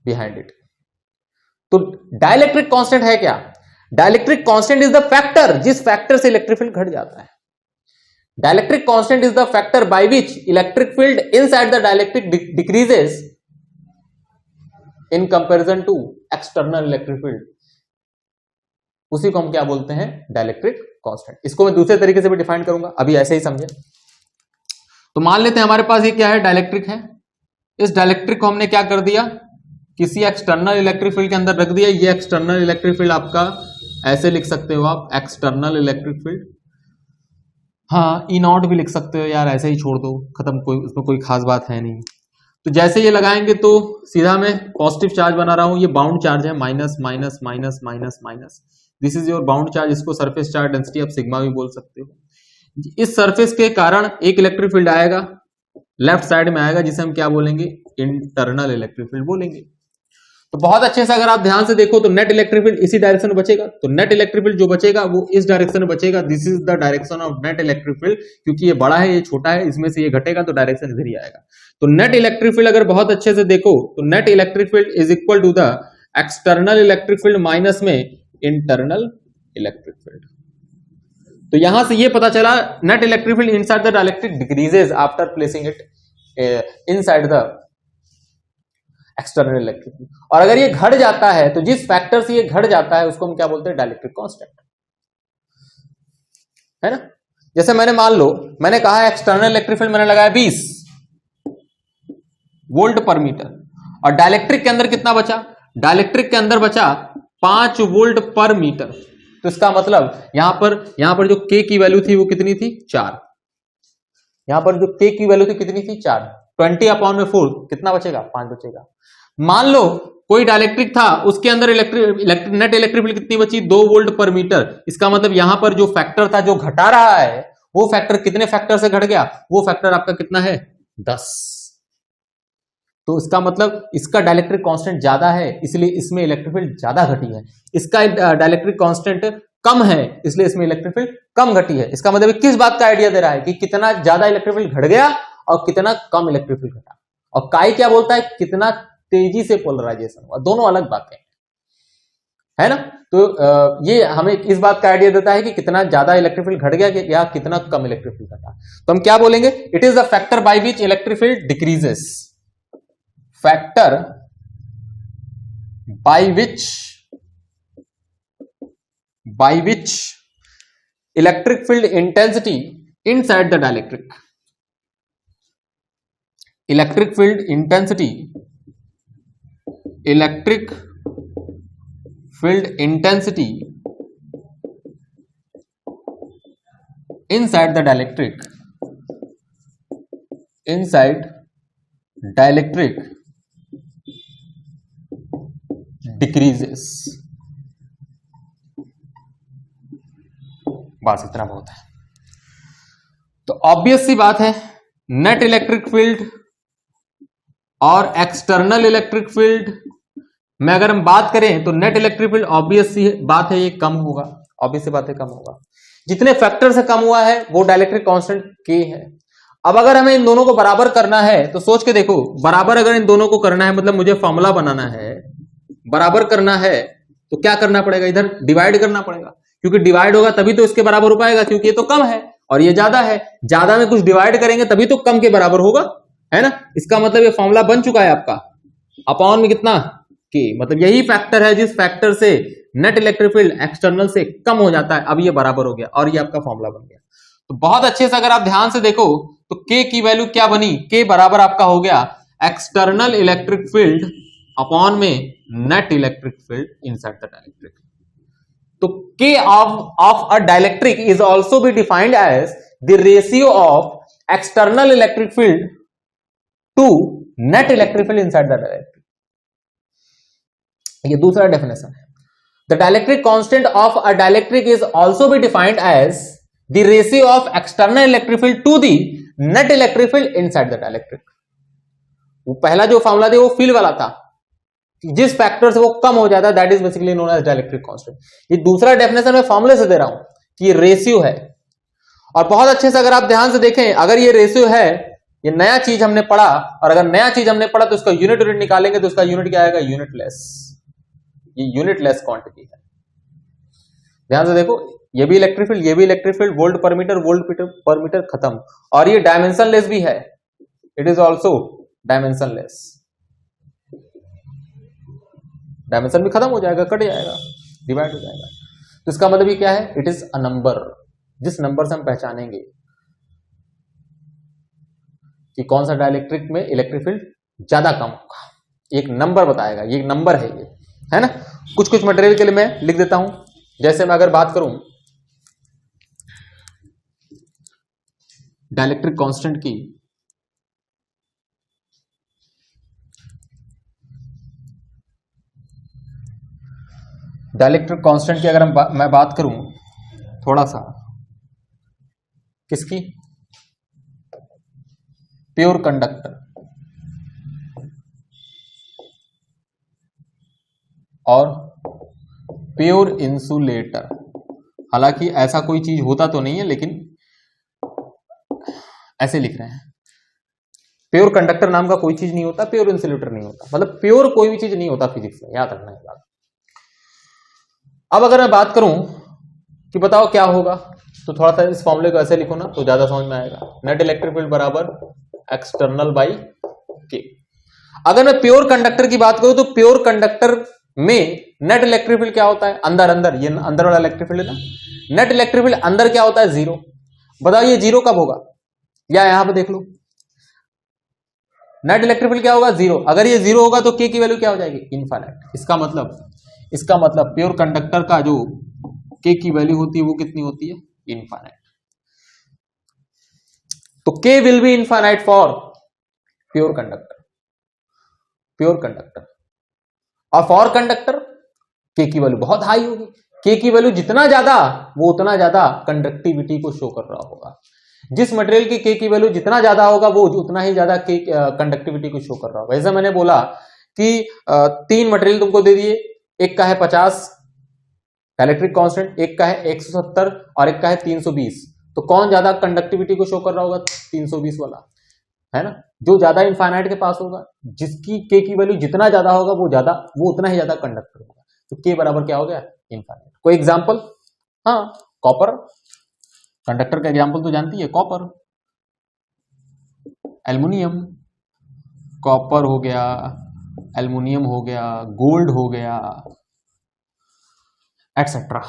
behind it. तो डाइलेक्ट्रिक कांस्टेंट है क्या, dielectric constant is the factor जिस फैक्टर से इलेक्ट्रिक फील्ड घट जाता है। Dielectric constant is the factor by which electric field inside the dielectric decreases in comparison to external electric field. उसी को हम क्या बोलते हैं, डाइलेक्ट्रिक कांस्टेंट। इसको मैं दूसरे तरीके से भी डिफाइन करूंगा, अभी ऐसे ही समझे। तो मान लेते हैं हमारे पास ये क्या है, डाइलेक्ट्रिक है। इस डाइलेक्ट्रिक को हमने क्या कर दिया, किसी एक्सटर्नल इलेक्ट्रिक फील्ड के अंदर रख दिया। ये एक्सटर्नल इलेक्ट्रिक फील्ड आपका ऐसे लिख सकते हो आप, एक्सटर्नल इलेक्ट्रिक फील्ड। हाँ, ई नॉट भी लिख सकते हो यार, ऐसे ही छोड़ दो, खत्म, कोई उसमें कोई खास बात है नहीं। तो जैसे ये लगाएंगे तो सीधा मैं पॉजिटिव चार्ज बना रहा हूं, ये बाउंड चार्ज है, minus minus minus minus minus, this is your bound charge. इसको सरफेस चार्ज डेंसिटी आप सिग्मा भी बोल सकते हो। इस सरफेस के कारण एक इलेक्ट्रिक फील्ड आएगा, लेफ्ट साइड में आएगा, जिसे हम क्या बोलेंगे, इंटरनल इलेक्ट्रिक फील्ड बोलेंगे। तो बहुत अच्छे से अगर आप ध्यान से देखो तो नेट इलेक्ट्रिक फील्ड इसी डायरेक्शन में बचेगा। तो नेट इलेक्ट्रिक फील्ड जो बचेगा वो इस डायरेक्शन में बचेगा, this is the direction of net electric field. क्योंकि ये बड़ा है, ये छोटा है, इसमें से ये घटेगा तो डायरेक्शन इधर ही आएगा। तो नेट इलेक्ट्रिक फील्ड अगर बहुत अच्छे से देखो तो net electric field is equal to the external electric field minus में इंटरनल इलेक्ट्रिक फील्ड। तो यहां से ये पता चला net electric field inside the dielectric decreases after placing it inside the external electric field. और अगर ये घट जाता है तो जिस फैक्टर से ये घट जाता है उसको हम क्या बोलते हैं, डाइलेक्ट्रिक कांस्टेंट, है ना। जैसे मैंने मान लो मैंने कहा एक्सटर्नल इलेक्ट्रिक फील्ड मैंने लगाया 20 वोल्ट पर मीटर, और डाइलेक्ट्रिक के अंदर कितना बचा, डाइलेक्ट्रिक के अंदर बचा 5 वोल्ट पर मीटर। तो इसका मतलब यहां पर जो K की वैल्यू थी वो कितनी थी, 4। यहां पर जो K की वैल्यू थी कितनी थी, 4। 20/4 कितना बचेगा, 5 बचेगा। मान लो कोई डाइलेक्ट्रिक था, उसके अंदर नेट इलेक्ट्रिक फील्ड कितनी बची, 2 वोल्ट पर मीटर। इसका मतलब यहां पर जो फैक्टर था जो घटा रहा है वो फैक्टर कितने फैक्टर से घट गया, वो फैक्टर आपका कितना है, 10। तो इसका मतलब इसका डाइलेक्ट्रिक कांस्टेंट ज्यादा है, इसलिए इसमें इलेक्ट्रिक फील्ड ज्यादा घटी है। इसका डाइलेक्ट्रिक कांस्टेंट कम है, इसलिए इसमें इलेक्ट्रिक फील्ड कम घटी है। इसका मतलब किस बात का आइडिया दे रहा है कि कितना ज्यादा इलेक्ट्रिक फील्ड घट गया और कितना कम इलेक्ट्रिक फील्ड घटा। और काई क्या बोलता है, कितना तेजी से पोलराइजेशन हुआ। दोनों अलग बातें है ना। तो ये हमें इस बात का आइडिया देता है कि कितना ज्यादा इलेक्ट्रिक फील्ड घट गया या कितना कम इलेक्ट्रिक फील्ड घटा। तो हम क्या बोलेंगे, it is the factor by which electric field decreases, factor by which electric field intensity inside the dielectric, electric field intensity, electric field intensity inside the dielectric, inside dielectric decreases. बस इतना बहुत है। तो ऑब्वियस सी बात है, net electric field और external electric field में अगर हम बात करें तो नेट इलेक्ट्रिक फील्ड ऑब्वियस सी बात है ये कम होगा, ऑब्वियस सी बात है कम होगा। जितने फैक्टर से कम हुआ है वो डाइलेक्ट्रिक कांस्टेंट K है। अब अगर हमें इन दोनों को बराबर करना है तो सोच के देखो, बराबर अगर इन दोनों को करना है मतलब मुझे फॉर्मूला बनाना है, बराबर करना है तो क्या करना पड़ेगा, इधर डिवाइड करना पड़ेगा, क्योंकि डिवाइड होगा तभी तो इसके बराबर हो पाएगा, क्योंकि ये तो कम है और ये ज्यादा है। ज्यादा में कुछ डिवाइड करेंगे तभी तो कम के बराबर होगा, है ना। इसका मतलब ये फॉर्मूला बन चुका है आपका, अपॉन में कितना K, मतलब यही फैक्टर है जिस फैक्टर से नेट इलेक्ट्रिक फील्ड एक्सटर्नल से कम हो जाता है। अब ये बराबर हो गया और ये आपका फॉर्मूला बन गया। तो बहुत अच्छे से अगर आप ध्यान से देखो तो K की वैल्यू क्या बनी, K बराबर आपका हो गया एक्सटर्नल इलेक्ट्रिक फील्ड अपॉन में net electric field inside the dielectric. तो K of a dielectric is also be defined as the ratio of external electric field to net electric field inside the dielectric. ये दूसरा definition है. The dielectric constant of a dielectric is also be defined as the ratio of external electric field to the net electric field inside the dielectric. वो पहला जो formula था वो field वाला था, जिस फैक्टर से वो कम हो जाता है that is basically known as dielectric constant. ये दूसरा डेफिनेशन मैं फॉर्मूले से दे रहा हूं कि ये रेशियो है. और बहुत अच्छे से अगर आप ध्यान से देखें, अगर ये रेशियो है, ये नया चीज हमने पढ़ा, और अगर नया चीज हमने पढ़ा तो इसका यूनिट निकालेंगे तो इसका यूनिट क्या आएगा? यूनिटलेस. ये यूनिटलेस क्वांटिटी है. ध्यान से देखो, ये भी इलेक्ट्रिक फील्ड, ये भी electric field, volt per metre खत्म. और ये डायमेंशनलेस भी है, it is also dimensionless. Dimension भी खत्म हो जाएगा, कट जाएगा, डिवाइड हो जाएगा. तो इसका मतलब ये क्या है? It is a number. जिस नंबर से हम पहचानेंगे कि कौन सा डाइलेक्ट्रिक में इलेक्ट्रिक फील्ड ज्यादा कम होगा, एक नंबर बताएगा. ये एक नंबर है, ये है ना. कुछ कुछ मटेरियल के लिए मैं लिख देता हूं. जैसे मैं अगर बात करूं डाइलेक्ट्रिक कांस्टेंट की, डाइलेक्ट्रिक कांस्टेंट की अगर मैं बात करूं थोड़ा सा, किसकी? प्योर कंडक्टर और प्योर इंसुलेटर. हालांकि ऐसा कोई चीज होता तो नहीं है, लेकिन ऐसे लिख रहे हैं. प्योर कंडक्टर नाम का कोई चीज नहीं होता, प्योर इंसुलेटर नहीं होता. मतलब प्योर कोई भी चीज नहीं होता फिजिक्स में, याद रखना है बात. अब अगर मैं बात करूं कि बताओ क्या होगा, तो थोड़ा सा इस फॉर्मूले को ऐसे लिखो ना तो ज्यादा समझ में आएगा. नेट इलेक्ट्रिक फील्ड बराबर एक्सटर्नल बाई के. अगर मैं प्योर कंडक्टर की बात करूं तो प्योर कंडक्टर में नेट इलेक्ट्रिक फील्ड क्या होता है? अंदर अंदर, ये अंदर वाला इलेक्ट्रिक फील्ड है ना. नेट इलेक्ट्रिक फील्ड अंदर क्या होता है? जीरो. बताओ ये जीरो कब होगा? या यहां पे देख लो, नेट इलेक्ट्रिक फील्ड क्या होगा? जीरो. अगर ये जीरो होगा तो के की वैल्यू क्या हो जाएगी? इनफाइनाइट. इसका मतलब प्योर कंडक्टर का जो के की वैल्यू होती है वो कितनी होती है? इनफाइनाइट. तो के will be infinite for pure conductor. और फॉर कंडक्टर के की वैल्यू बहुत हाई होगी. के की वैल्यू जितना ज्यादा, वो उतना ज्यादा कंडक्टिविटी को शो कर रहा होगा. जिस मटेरियल की के की वैल्यू जितना ज्यादा होगा वो उतना ही ज्यादा कंडक्टिविटी को शो कर रहा होगा. जैसे मैंने बोला कि 3 मटेरियल तुमको दे दिए, एक का है 50 डाइलेक्ट्रिक कांस्टेंट, एक का है 170 और एक का है 320. तो कौन ज्यादा कंडक्टिविटी को शो कर रहा होगा? 320 वाला, है ना. जो ज्यादा इनफाइनाइट के पास होगा, जिसकी के की वैल्यू जितना ज्यादा होगा वो उतना ही ज्यादा कंडक्टर होगा. तो के बराबर क्या हो गया? इनफाइनाइट. कोई एग्जांपल? हाँ, कॉपर. कंडक्टर का एग्जांपल तो जानती है, कॉपर, एल्युमिनियम. कॉपर हो गया, एल्युमिनियम हो गया, गोल्ड हो गया, एटसेट्रा.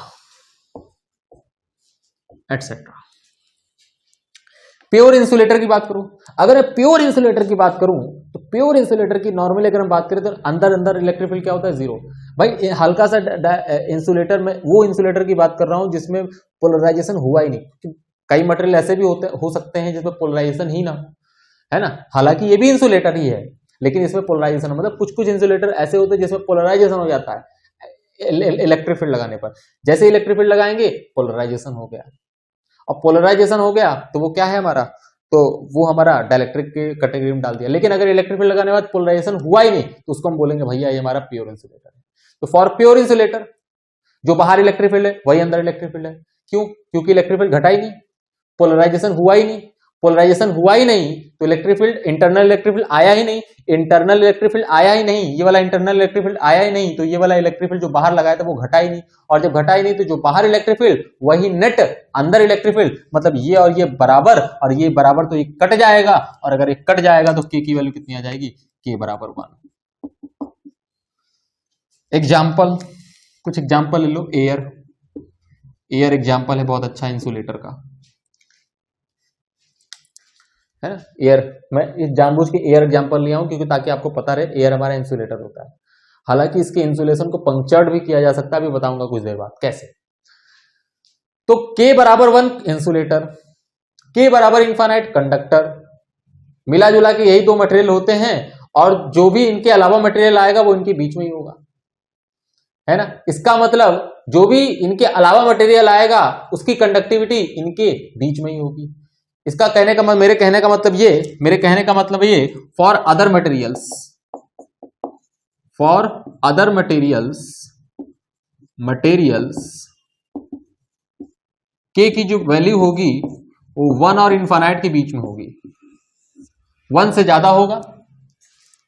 प्योर इंसुलेटर की बात करूं, अगर मैं प्योर इंसुलेटर की बात करूं तो प्योर इंसुलेटर की नॉर्मली अगर हम बात करें तो अंदर इलेक्ट्रिक फील्ड क्या होता है? जीरो. भाई हल्का सा इंसुलेटर में, वो इंसुलेटर की बात कर रहा हूं जिसमें पोलराइजेशन हुआ ही नहीं. कई मटेरियल ऐसे भी हो सकते हैं जिसमें पोलराइजेशन ही ना, है ना. हालांकि ये भी इंसुलेटर ही है, लेकिन इसमें पोलराइजेशन, मतलब कुछ इंसुलेटर ऐसे होते हैं जिसमें पोलराइजेशन हो जाता है इलेक्ट्रिक फील्ड लगाने पर. जैसे इलेक्ट्रिक फील्ड लगाएंगे पोलराइजेशन हो गया, और पोलराइजेशन हो गया तो वो क्या है हमारा? तो वो हमारा डाइलेक्ट्रिक के कैटेगरी में डाल दिया. लेकिन अगर इलेक्ट्रिक फील्ड लगाने के बाद पोलराइजेशन हुआ ही नहीं तो उसको हम बोलेंगे भैया ये हमारा प्योर इंसुलेटर है. तो फॉर प्योर इंसुलेटर जो बाहर इलेक्ट्रिक फील्ड है वही अंदर इलेक्ट्रिक फील्ड है. क्यों? क्योंकि इलेक्ट्रिक फील्ड घटा ही नहीं, पोलराइजेशन हुआ ही नहीं. पोलराइजेशन हुआ ही नहीं तो electric field, internal electric field आया ही नहीं. इंटरनल इलेक्ट्रिक फील्ड आया ही नहीं, ये वाला इंटरनल इलेक्ट्रिक फील्ड आया ही नहीं, तो ये वाला इलेक्ट्रिक फील्ड जो बाहर लगाया था वो घटा ही नहीं. और जब घटा ही नहीं तो जो बाहर इलेक्ट्रिक फील्ड वही नेट अंदर इलेक्ट्रिक फील्ड, मतलब ये और ये बराबर, और ये बराबर तो ये कट जाएगा, और अगर ये कट जाएगा तो के की वैल्यू कितनी आ जाएगी? के बराबर 1. एग्जाम्पल, कुछ एग्जाम्पल ले लो. एयर एग्जाम्पल है बहुत अच्छा इंसुलेटर का, है ना. एयर, मैं इस जानबूझ के एयर एग्जांपल लिया हूं क्योंकि ताकि आपको पता रहे एयर हमारा इंसुलेटर होता है. हालांकि इसके इंसुलेशन को पंक्चर्ड भी किया जा सकता है, अभी बताऊंगा कुछ देर बाद कैसे. तो K बराबर 1 इंसुलेटर, K बराबर इन्फानाइट कंडक्टर, मिला जुला के यही दो मटेरियल होते हैं और जो भी इनके अलावा मटेरियल आएगा वो इनके बीच में ही होगा, है ना। इसका मतलब जो भी इनके अलावा मटेरियल आएगा उसकी कंडक्टिविटी इनके बीच में ही होगी। इसका कहने का मेरे कहने का मतलब ये फॉर अदर मटेरियल्स के की जो वैल्यू होगी वो 1 और इन्फानाइट के बीच में होगी, 1 से ज्यादा होगा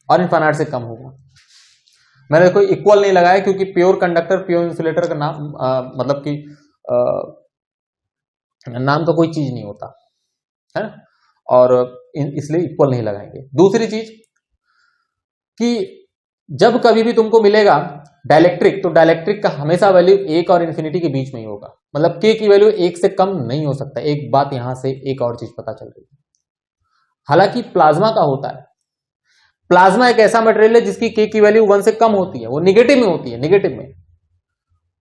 और इन्फानाइट से कम होगा। मैंने देखो इक्वल नहीं लगाया क्योंकि प्योर कंडक्टर प्योर इंसुलेटर का नाम मतलब कि नाम तो कोई चीज नहीं होता है ना, और इसलिए इक्वल नहीं लगाएंगे। दूसरी चीज कि जब कभी भी तुमको मिलेगा डाइलेक्ट्रिक, तो डाइलेक्ट्रिक का हमेशा वैल्यू 1 और इन्फिनिटी के बीच में ही होगा, मतलब K की वैल्यू 1 से कम नहीं हो सकता। एक बात यहां से एक और चीज पता चल रही है, हालांकि प्लाज्मा का होता है, प्लाज्मा एक ऐसा मटेरियल है जिसकी K की वैल्यू 1 से कम होती है, वो निगेटिव में होती है, निगेटिव में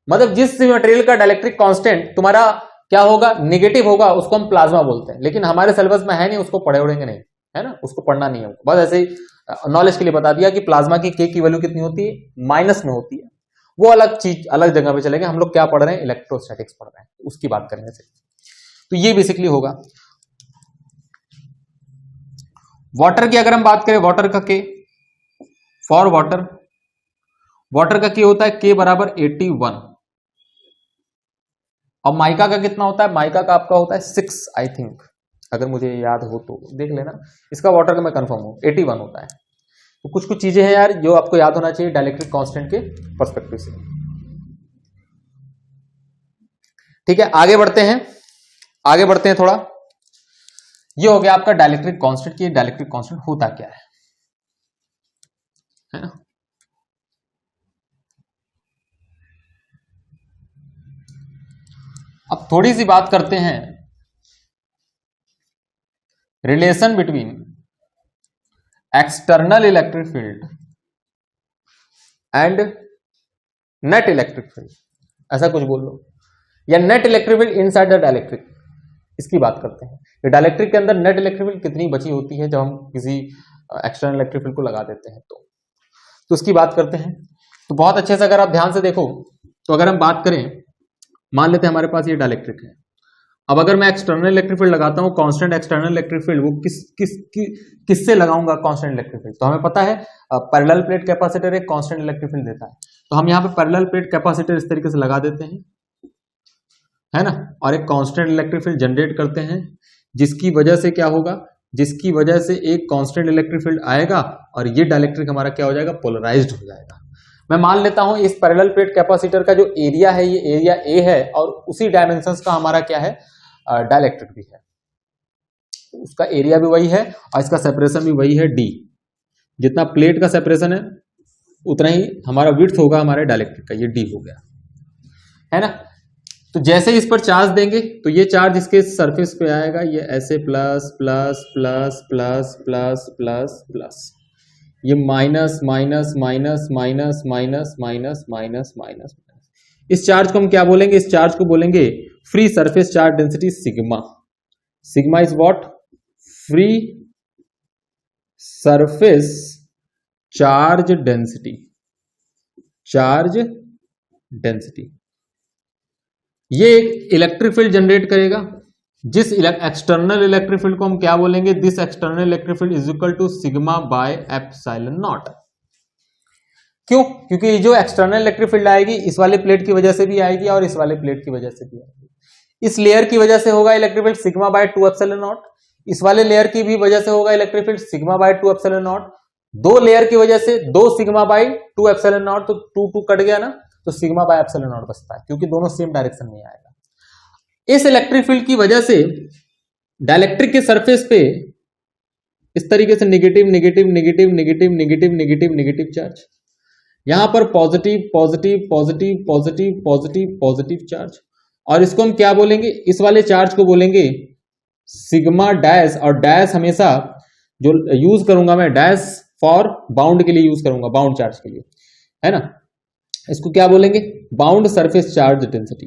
मतलब जिस मटेरियल का डाइलेक्ट्रिक कांस्टेंट तुम्हारा क्या होगा, निगेटिव होगा, उसको हम प्लाज्मा बोलते हैं। लेकिन हमारे सिलेबस में है नहीं, उसको पढ़े उड़ेंगे नहीं, है ना, उसको पढ़ना नहीं है, बस ऐसे ही नॉलेज के लिए बता दिया कि प्लाज्मा की K की वैल्यू कितनी होती है, माइनस में होती है। वो अलग चीज अलग जगह पे चलेंगे, हम लोग क्या पढ़ रहे हैं, इलेक्ट्रोस्टैटिक्स पढ़ रहे हैं, उसकी बात करेंगे सिर्फ। तो ये बेसिकली होगा। वाटर की अगर हम बात करें, वाटर का K फॉर वाटर का K होता है K बराबर 81, और माइका का कितना होता है, माइका का आपका होता है 6 आई थिंक, अगर मुझे याद हो तो देख लेना। इसका वाटर का मैं कंफर्म हूं 81 होता है। तो कुछ कुछ चीजें हैं यार जो आपको याद होना चाहिए डाइलेक्ट्रिक कांस्टेंट के पर्सपेक्टिव से। ठीक है, आगे बढ़ते हैं थोड़ा। ये हो गया आपका डाइलेक्ट्रिक कांस्टेंट की डाइलेक्ट्रिक कांस्टेंट होता क्या है ना। अब थोड़ी सी बात करते हैं relation between external electric field and net electric field, ऐसा कुछ बोल लो, या net electric field inside the dielectric, इसकी बात करते हैं। डाइलेक्ट्रिक के अंदर नेट इलेक्ट्रिक फील्ड कितनी बची होती है जब हम किसी एक्सटर्नल इलेक्ट्रिक फील्ड को लगा देते हैं, तो उसकी बात करते हैं। तो बहुत अच्छे से अगर आप ध्यान से देखो, तो अगर हम बात करें, मान लेते हैं हमारे पास ये डाइलेक्ट्रिक है। अब अगर मैं एक्सटर्नल इलेक्ट्रिक फील्ड लगाता हूं, कांस्टेंट एक्सटर्नल इलेक्ट्रिक फील्ड, वो किससे लगाऊंगा कांस्टेंट इलेक्ट्रिक फील्ड, तो हमें पता है पैरेलल प्लेट कैपेसिटर एक कांस्टेंट इलेक्ट्रिक फील्ड देता है। तो हम यहाँ पे पैरेलल प्लेट कैपेसिटर इस तरीके से लगा देते हैं, है ना, और एक कांस्टेंट इलेक्ट्रिक फील्ड जनरेट करते हैं, जिसकी वजह से क्या होगा, जिसकी वजह से एक कांस्टेंट इलेक्ट्रिक फील्ड आएगा और ये डाइलेक्ट्रिक हमारा क्या हो जाएगा, पोलराइज्ड हो जाएगा। मैं मान लेता हूं इस पैरेलल प्लेट कैपेसिटर का जो एरिया है ये एरिया ए है, और उसी डायमेंशंस का हमारा क्या है, डाइलेक्ट्रिक भी है, उसका एरिया भी वही है और इसका सेपरेशन भी वही है d। जितना प्लेट का सेपरेशन है उतना ही हमारा विड्थ होगा हमारे डाइलेक्ट्रिक का, ये d हो गया, है ना। तो जैसे इस पर चार्ज देंगे तो ये चार्ज इसके सरफेस पे आएगा, ये ऐसे plus plus plus plus plus plus plus, ये minus minus minus minus minus minus minus minus. इस चार्ज को हम क्या बोलेंगे, इस चार्ज को बोलेंगे free surface charge density sigma. Sigma is what, free surface charge density, charge density. ये एक इलेक्ट्रिक फील्ड जनरेट करेगा, जिस एक्सटर्नल इलेक्ट्रिक फील्ड को हम क्या बोलेंगे, this external electric field is equal to sigma by epsilon naught. क्यों, क्योंकि जो एक्सटर्नल इलेक्ट्रिक फील्ड आएगी इस वाले प्लेट की वजह से भी आएगी और इस वाले प्लेट की वजह से भी आएगी। इस लेयर की वजह से होगा electric field sigma bye 2 epsilon not, इस वाले लेयर की भी वजह से होगा electric field sigma bye 2 epsilon not. दो लेयर की वजह से 2 सिग्मा बाय 2 एप्सिलॉन नॉट, तो 2 कट गया ना, तो सिग्मा बाय एप्सिलॉन नॉट बचता है, क्योंकि दोनों सेम डायरेक्शन में आएगा। इस इलेक्ट्रिक फील्ड की वजह से डाइलेक्ट्रिक के सरफेस पे इस तरीके से negative negative negative negative negative negative negative charge, यहां पर positive positive positive positive positive positive charge, और इसको हम क्या बोलेंगे, इस वाले चार्ज को बोलेंगे सिग्मा डैश, और डैश हमेशा जो यूज करूंगा मैं, डैश फॉर बाउंड के लिए यूज करूंगा, बाउंड चार्ज के लिए, है ना। इसको क्या बोलेंगे, bound surface charge density,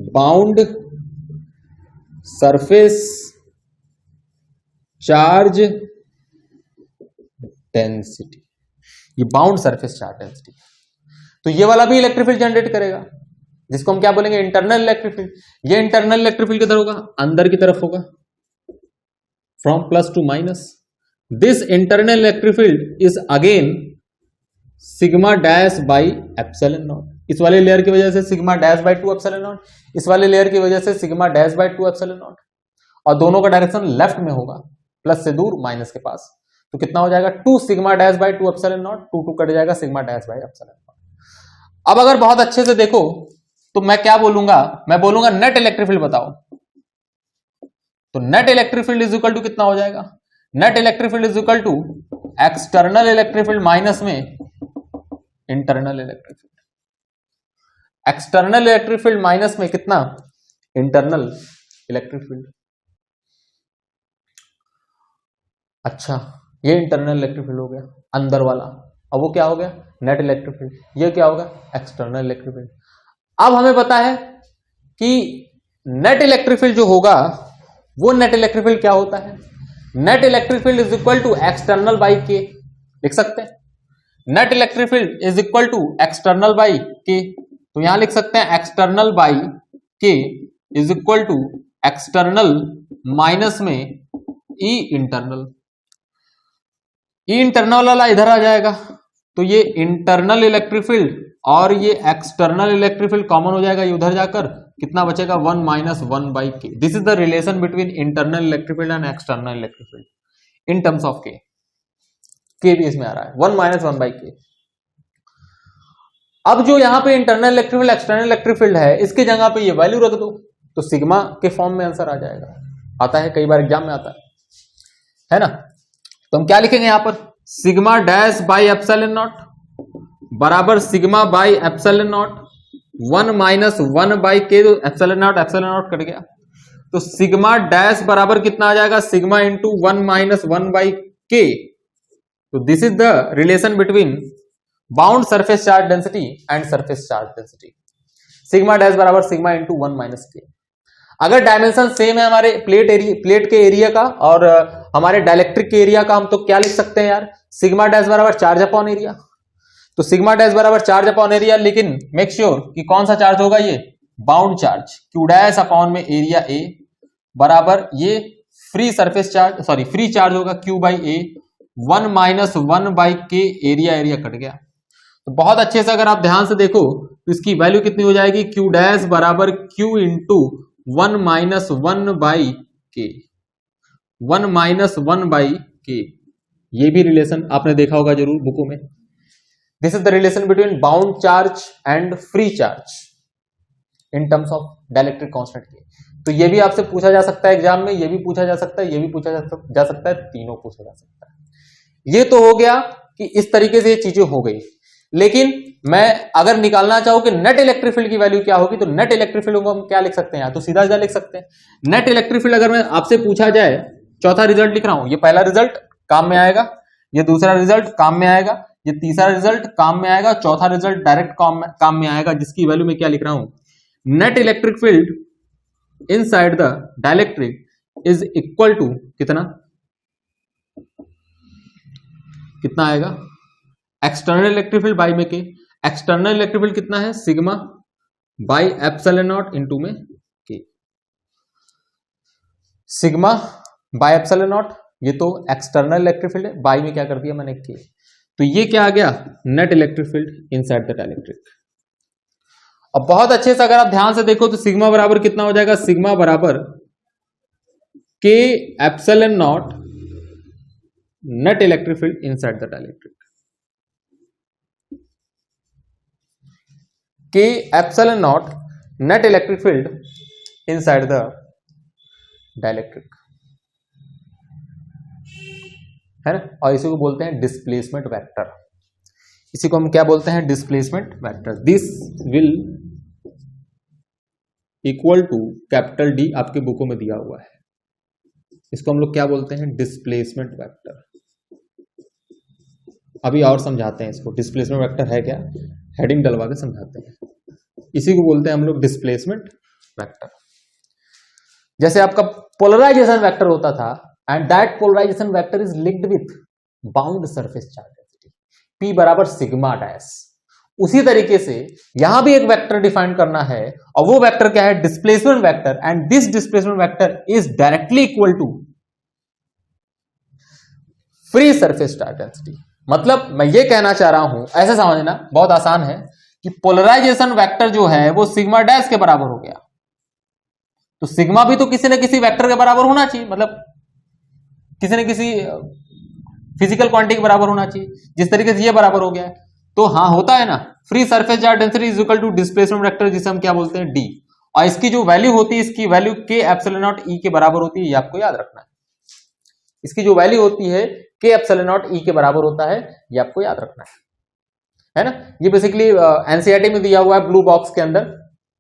bound surface charge density, ये बाउंड सरफेस चार्ज डेंसिटी। तो ये वाला भी इलेक्ट्रिक फील्ड जनरेट करेगा, जिसको हम क्या बोलेंगे, इंटरनल इलेक्ट्रिक फील्ड। ये इंटरनल इलेक्ट्रिक फील्ड किधर होगा, अंदर की तरफ होगा, from plus two minus. This internal electric field is again sigma dash by epsilon not. इस वाले लेयर की वजह से sigma dash by 2 epsilon not, इस वाले लेयर की वजह से sigma dash by 2 epsilon not, और दोनों का डायरेक्शन लेफ्ट में होगा, प्लस से दूर माइनस के पास। तो कितना हो जाएगा, 2 sigma dash by 2 epsilon naught, 2 cut जाएगा, sigma dash by epsilon naught. अब अगर बहुत अच्छे से देखो तो मैं क्या बोलूंगा, मैं बोलूंगा नेट इलेक्ट्रिक फील्ड बताओ। तो net electric field is equal to कितना हो जाएगा, net electric field is equal to external electric field minus में internal electric field. External electric field minus में कितना, इंटरनल इलेक्ट्रिक फील्ड। अच्छा, ये इंटरनल इलेक्ट्रिक फील्ड हो गया अंदर वाला। अब वो क्या हो गया, नेट इलेक्ट्रिक फील्ड। ये क्या होगा, एक्सटर्नल इलेक्ट्रिक फील्ड। अब हमें पता है कि नेट इलेक्ट्रिक फील्ड जो होगा वो नेट इलेक्ट्रिक फील्ड क्या होता है, net electric field is equal to external by K. लिख सकते हैं net electric field is equal to external by K. तो यहां लिख सकते हैं external by K is equal to external minus में ई इंटरनल। ई इंटरनल वाला इधर आ जाएगा, तो ये इंटरनल इलेक्ट्रिक फील्ड और ये एक्सटर्नल इलेक्ट्रिक फील्ड कॉमन हो जाएगा, ये उधर जाकर कितना बचेगा, 1 माइनस 1 बाई के। This is the relation between internal electric field and external electric field in terms of के भी इसमें आ रहा है, 1 माइनस 1 बाई के। अब जो यहां पे internal electric field external electric field है, इसकी जगह पे ये वैल्यू रख दो, तो सिग्मा के फॉर्म में आंसर आ जाएगा। आता है, कई बार एग्जाम में आता है ना। तो हम क्या लिखेंगे यहां पर, sigma dash by epsilon naught बराबर sigma by epsilon naught 1 minus 1 by K. Epsilon naught cut गया, तो सिग्मा डैश बराबर कितना आ जाएगा, sigma into 1 minus 1 by K. तो this is the relation between bound surface charge density and surface charge density. Sigma dash बराबर sigma into 1 minus के। अगर डायमेंशन सेम है हमारे प्लेट के एरिया का और हमारे डाइलेक्ट्रिक के एरिया का, हम तो क्या लिख सकते हैं यार, सिग्मा डैश बराबर चार्ज अपॉन एरिया। तो सिग्मा डैश बराबर चार्ज अपॉन एरिया, लेकिन मेक श्योर कि कौन सा चार्ज होगा, ये bound charge, Q dash upon में एरिया ए बराबर ये free surface charge, sorry free charge होगा Q by A, 1 minus 1 by K, area cut गया। तो बहुत अच्छे से अगर आप ध्यान से देखो तो इसकी वैल्यू कितनी हो जाएगी, क्यू डैश बराबर क्यू इंटू 1 माइनस 1 बाई के, 1 माइनस 1 बाई के। ये भी रिलेशन आपने देखा होगा जरूर बुकों में। This is the relation between bound charge and free charge in terms of dielectric constant के। तो ये भी आपसे पूछा जा सकता है एग्जाम में, ये भी पूछा जा सकता है, ये भी पूछा जा सकता है, तीनों पूछा जा सकता है। ये तो हो गया कि इस तरीके से ये चीजें हो गई। लेकिन मैं अगर निकालना चाहूं कि नेट इलेक्ट्रिक फील्ड की वैल्यू क्या होगी, तो नेट इलेक्ट्रिक फील्ड को हम क्या लिख सकते हैं, तो सीधा सीधा लिख सकते हैं नेट इलेक्ट्रिक फील्ड। अगर मैं आपसे पूछा जाए, चौथा रिजल्ट लिख रहा हूं, ये पहला रिजल्ट काम में आएगा, ये दूसरा रिजल्ट काम में आएगा, ये तीसरा रिजल्ट काम में आएगा, चौथा रिजल्ट डायरेक्ट काम में आएगा, जिसकी वैल्यू में क्या लिख रहा हूं, net electric field inside the dielectric is equal to कितना आएगा, एक्सटर्नल इलेक्ट्रिक फील्ड बाई में के। एक्सटर्नल इलेक्ट्रिक फील्ड कितना है, sigma by epsilon not into में के। सिग्मा बाई एप्सिलॉन नॉट, ये तो एक्सटर्नल इलेक्ट्रिक फील्ड है, बाई में क्या कर दिया मैंने के। तो ये क्या आ गया, net electric field inside the dielectric. अब बहुत अच्छे से अगर आप ध्यान से देखो तो सिग्मा बराबर कितना हो जाएगा, सिग्मा बराबर K epsilon naught net electric field inside the dielectric. K epsilon naught net electric field inside the dielectric, है ना। और इसी को बोलते हैं डिस्प्लेसमेंट वेक्टर। इसी को हम क्या बोलते हैं, displacement vector. This will equal to capital D, आपके बुकों में दिया हुआ है। इसको हम लोग क्या बोलते हैं, डिस्प्लेसमेंट वेक्टर। अभी और समझाते हैं इसको, डिस्प्लेसमेंट वेक्टर है क्या, हेडिंग डलवा के समझाते हैं। इसी को बोलते हैं हम लोग डिस्प्लेसमेंट वेक्टर। जैसे आपका पोलराइजेशन वेक्टर होता था and that polarisation vector is linked with bound surface charge density P बराबर सिग्मा डैश। उसी तरीके से यहां भी एक वेक्टर डिफाइन करना है और वो वेक्टर क्या है, displacement vector, and this displacement vector is directly equal to free surface charge density. मतलब मैं ये कहना चाह रहा हूं, ऐसे समझना बहुत आसान है कि पोलराइजेशन वेक्टर जो है वो सिग्मा डैश के बराबर हो गया, तो सिग्मा भी तो किसी न किसी वेक्टर के बराबर होना चाहिए, मतलब किसी न किसी फिजिकल क्वांटिटी के बराबर होना चाहिए। जिस तरीके से ये बराबर हो गया है तो हाँ होता है ना, free surface charge density is equal to displacement vector, जिसे हम क्या बोलते हैं, डी। और इसकी जो वैल्यू होती है, इसकी वैल्यू के एप्सिलॉन नॉट ई के बराबर होती है, ये आपको याद रखना है। इसकी जो वैल्यू होती है के एप्सिलॉन नॉट ई के बराबर होता है, ये आपको याद रखना है ना। ये बेसिकली एनसीईआरटी में दिया हुआ है ब्लू बॉक्स के अंदर,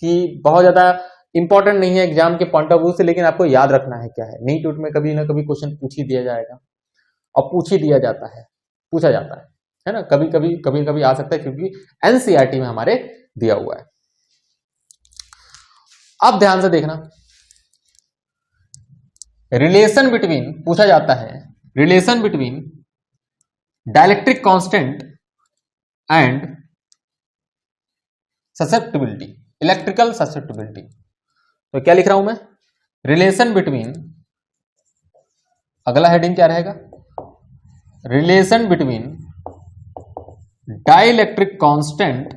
कि बहुत ज्यादा इंपॉर्टेंट नहीं है एग्जाम के पॉइंट ऑफ व्यू से, लेकिन आपको याद रखना है क्या है। नीट उट में कभी ना कभी क्वेश्चन पूछ ही दिया जाएगा और पूछ ही दिया जाता है, पूछा जाता है ना, कभी कभी आ सकता है, क्योंकि एनसीईआरटी में हमारे दिया हुआ है। अब ध्यान से देखना, रिलेशन बिटवीन पूछा जाता है, relation between dielectric constant and susceptibility, electrical susceptibility. तो क्या लिख रहा हूं मैं, रिलेशन बिटवीन, अगला हेडिंग क्या रहेगा, relation between dielectric constant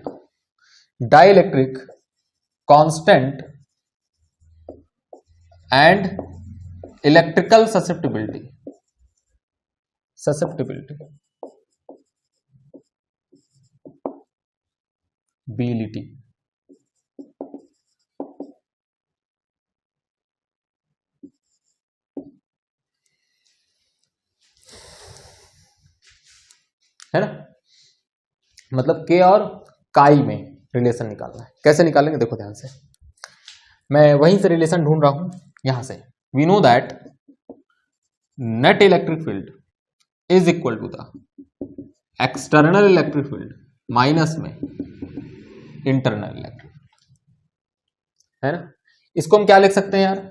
and electrical susceptibility बिलिटी। है ना, मतलब के और काई में रिलेशन निकालना है। कैसे निकालेंगे देखो ध्यान से, मैं वहीं से रिलेशन ढूंढ रहा हूं, यहां से। We know that net electric field is equal to the external electric field minus में इंटरनल इलेक्ट्रिक, है ना। इसको हम क्या लिख सकते हैं यार,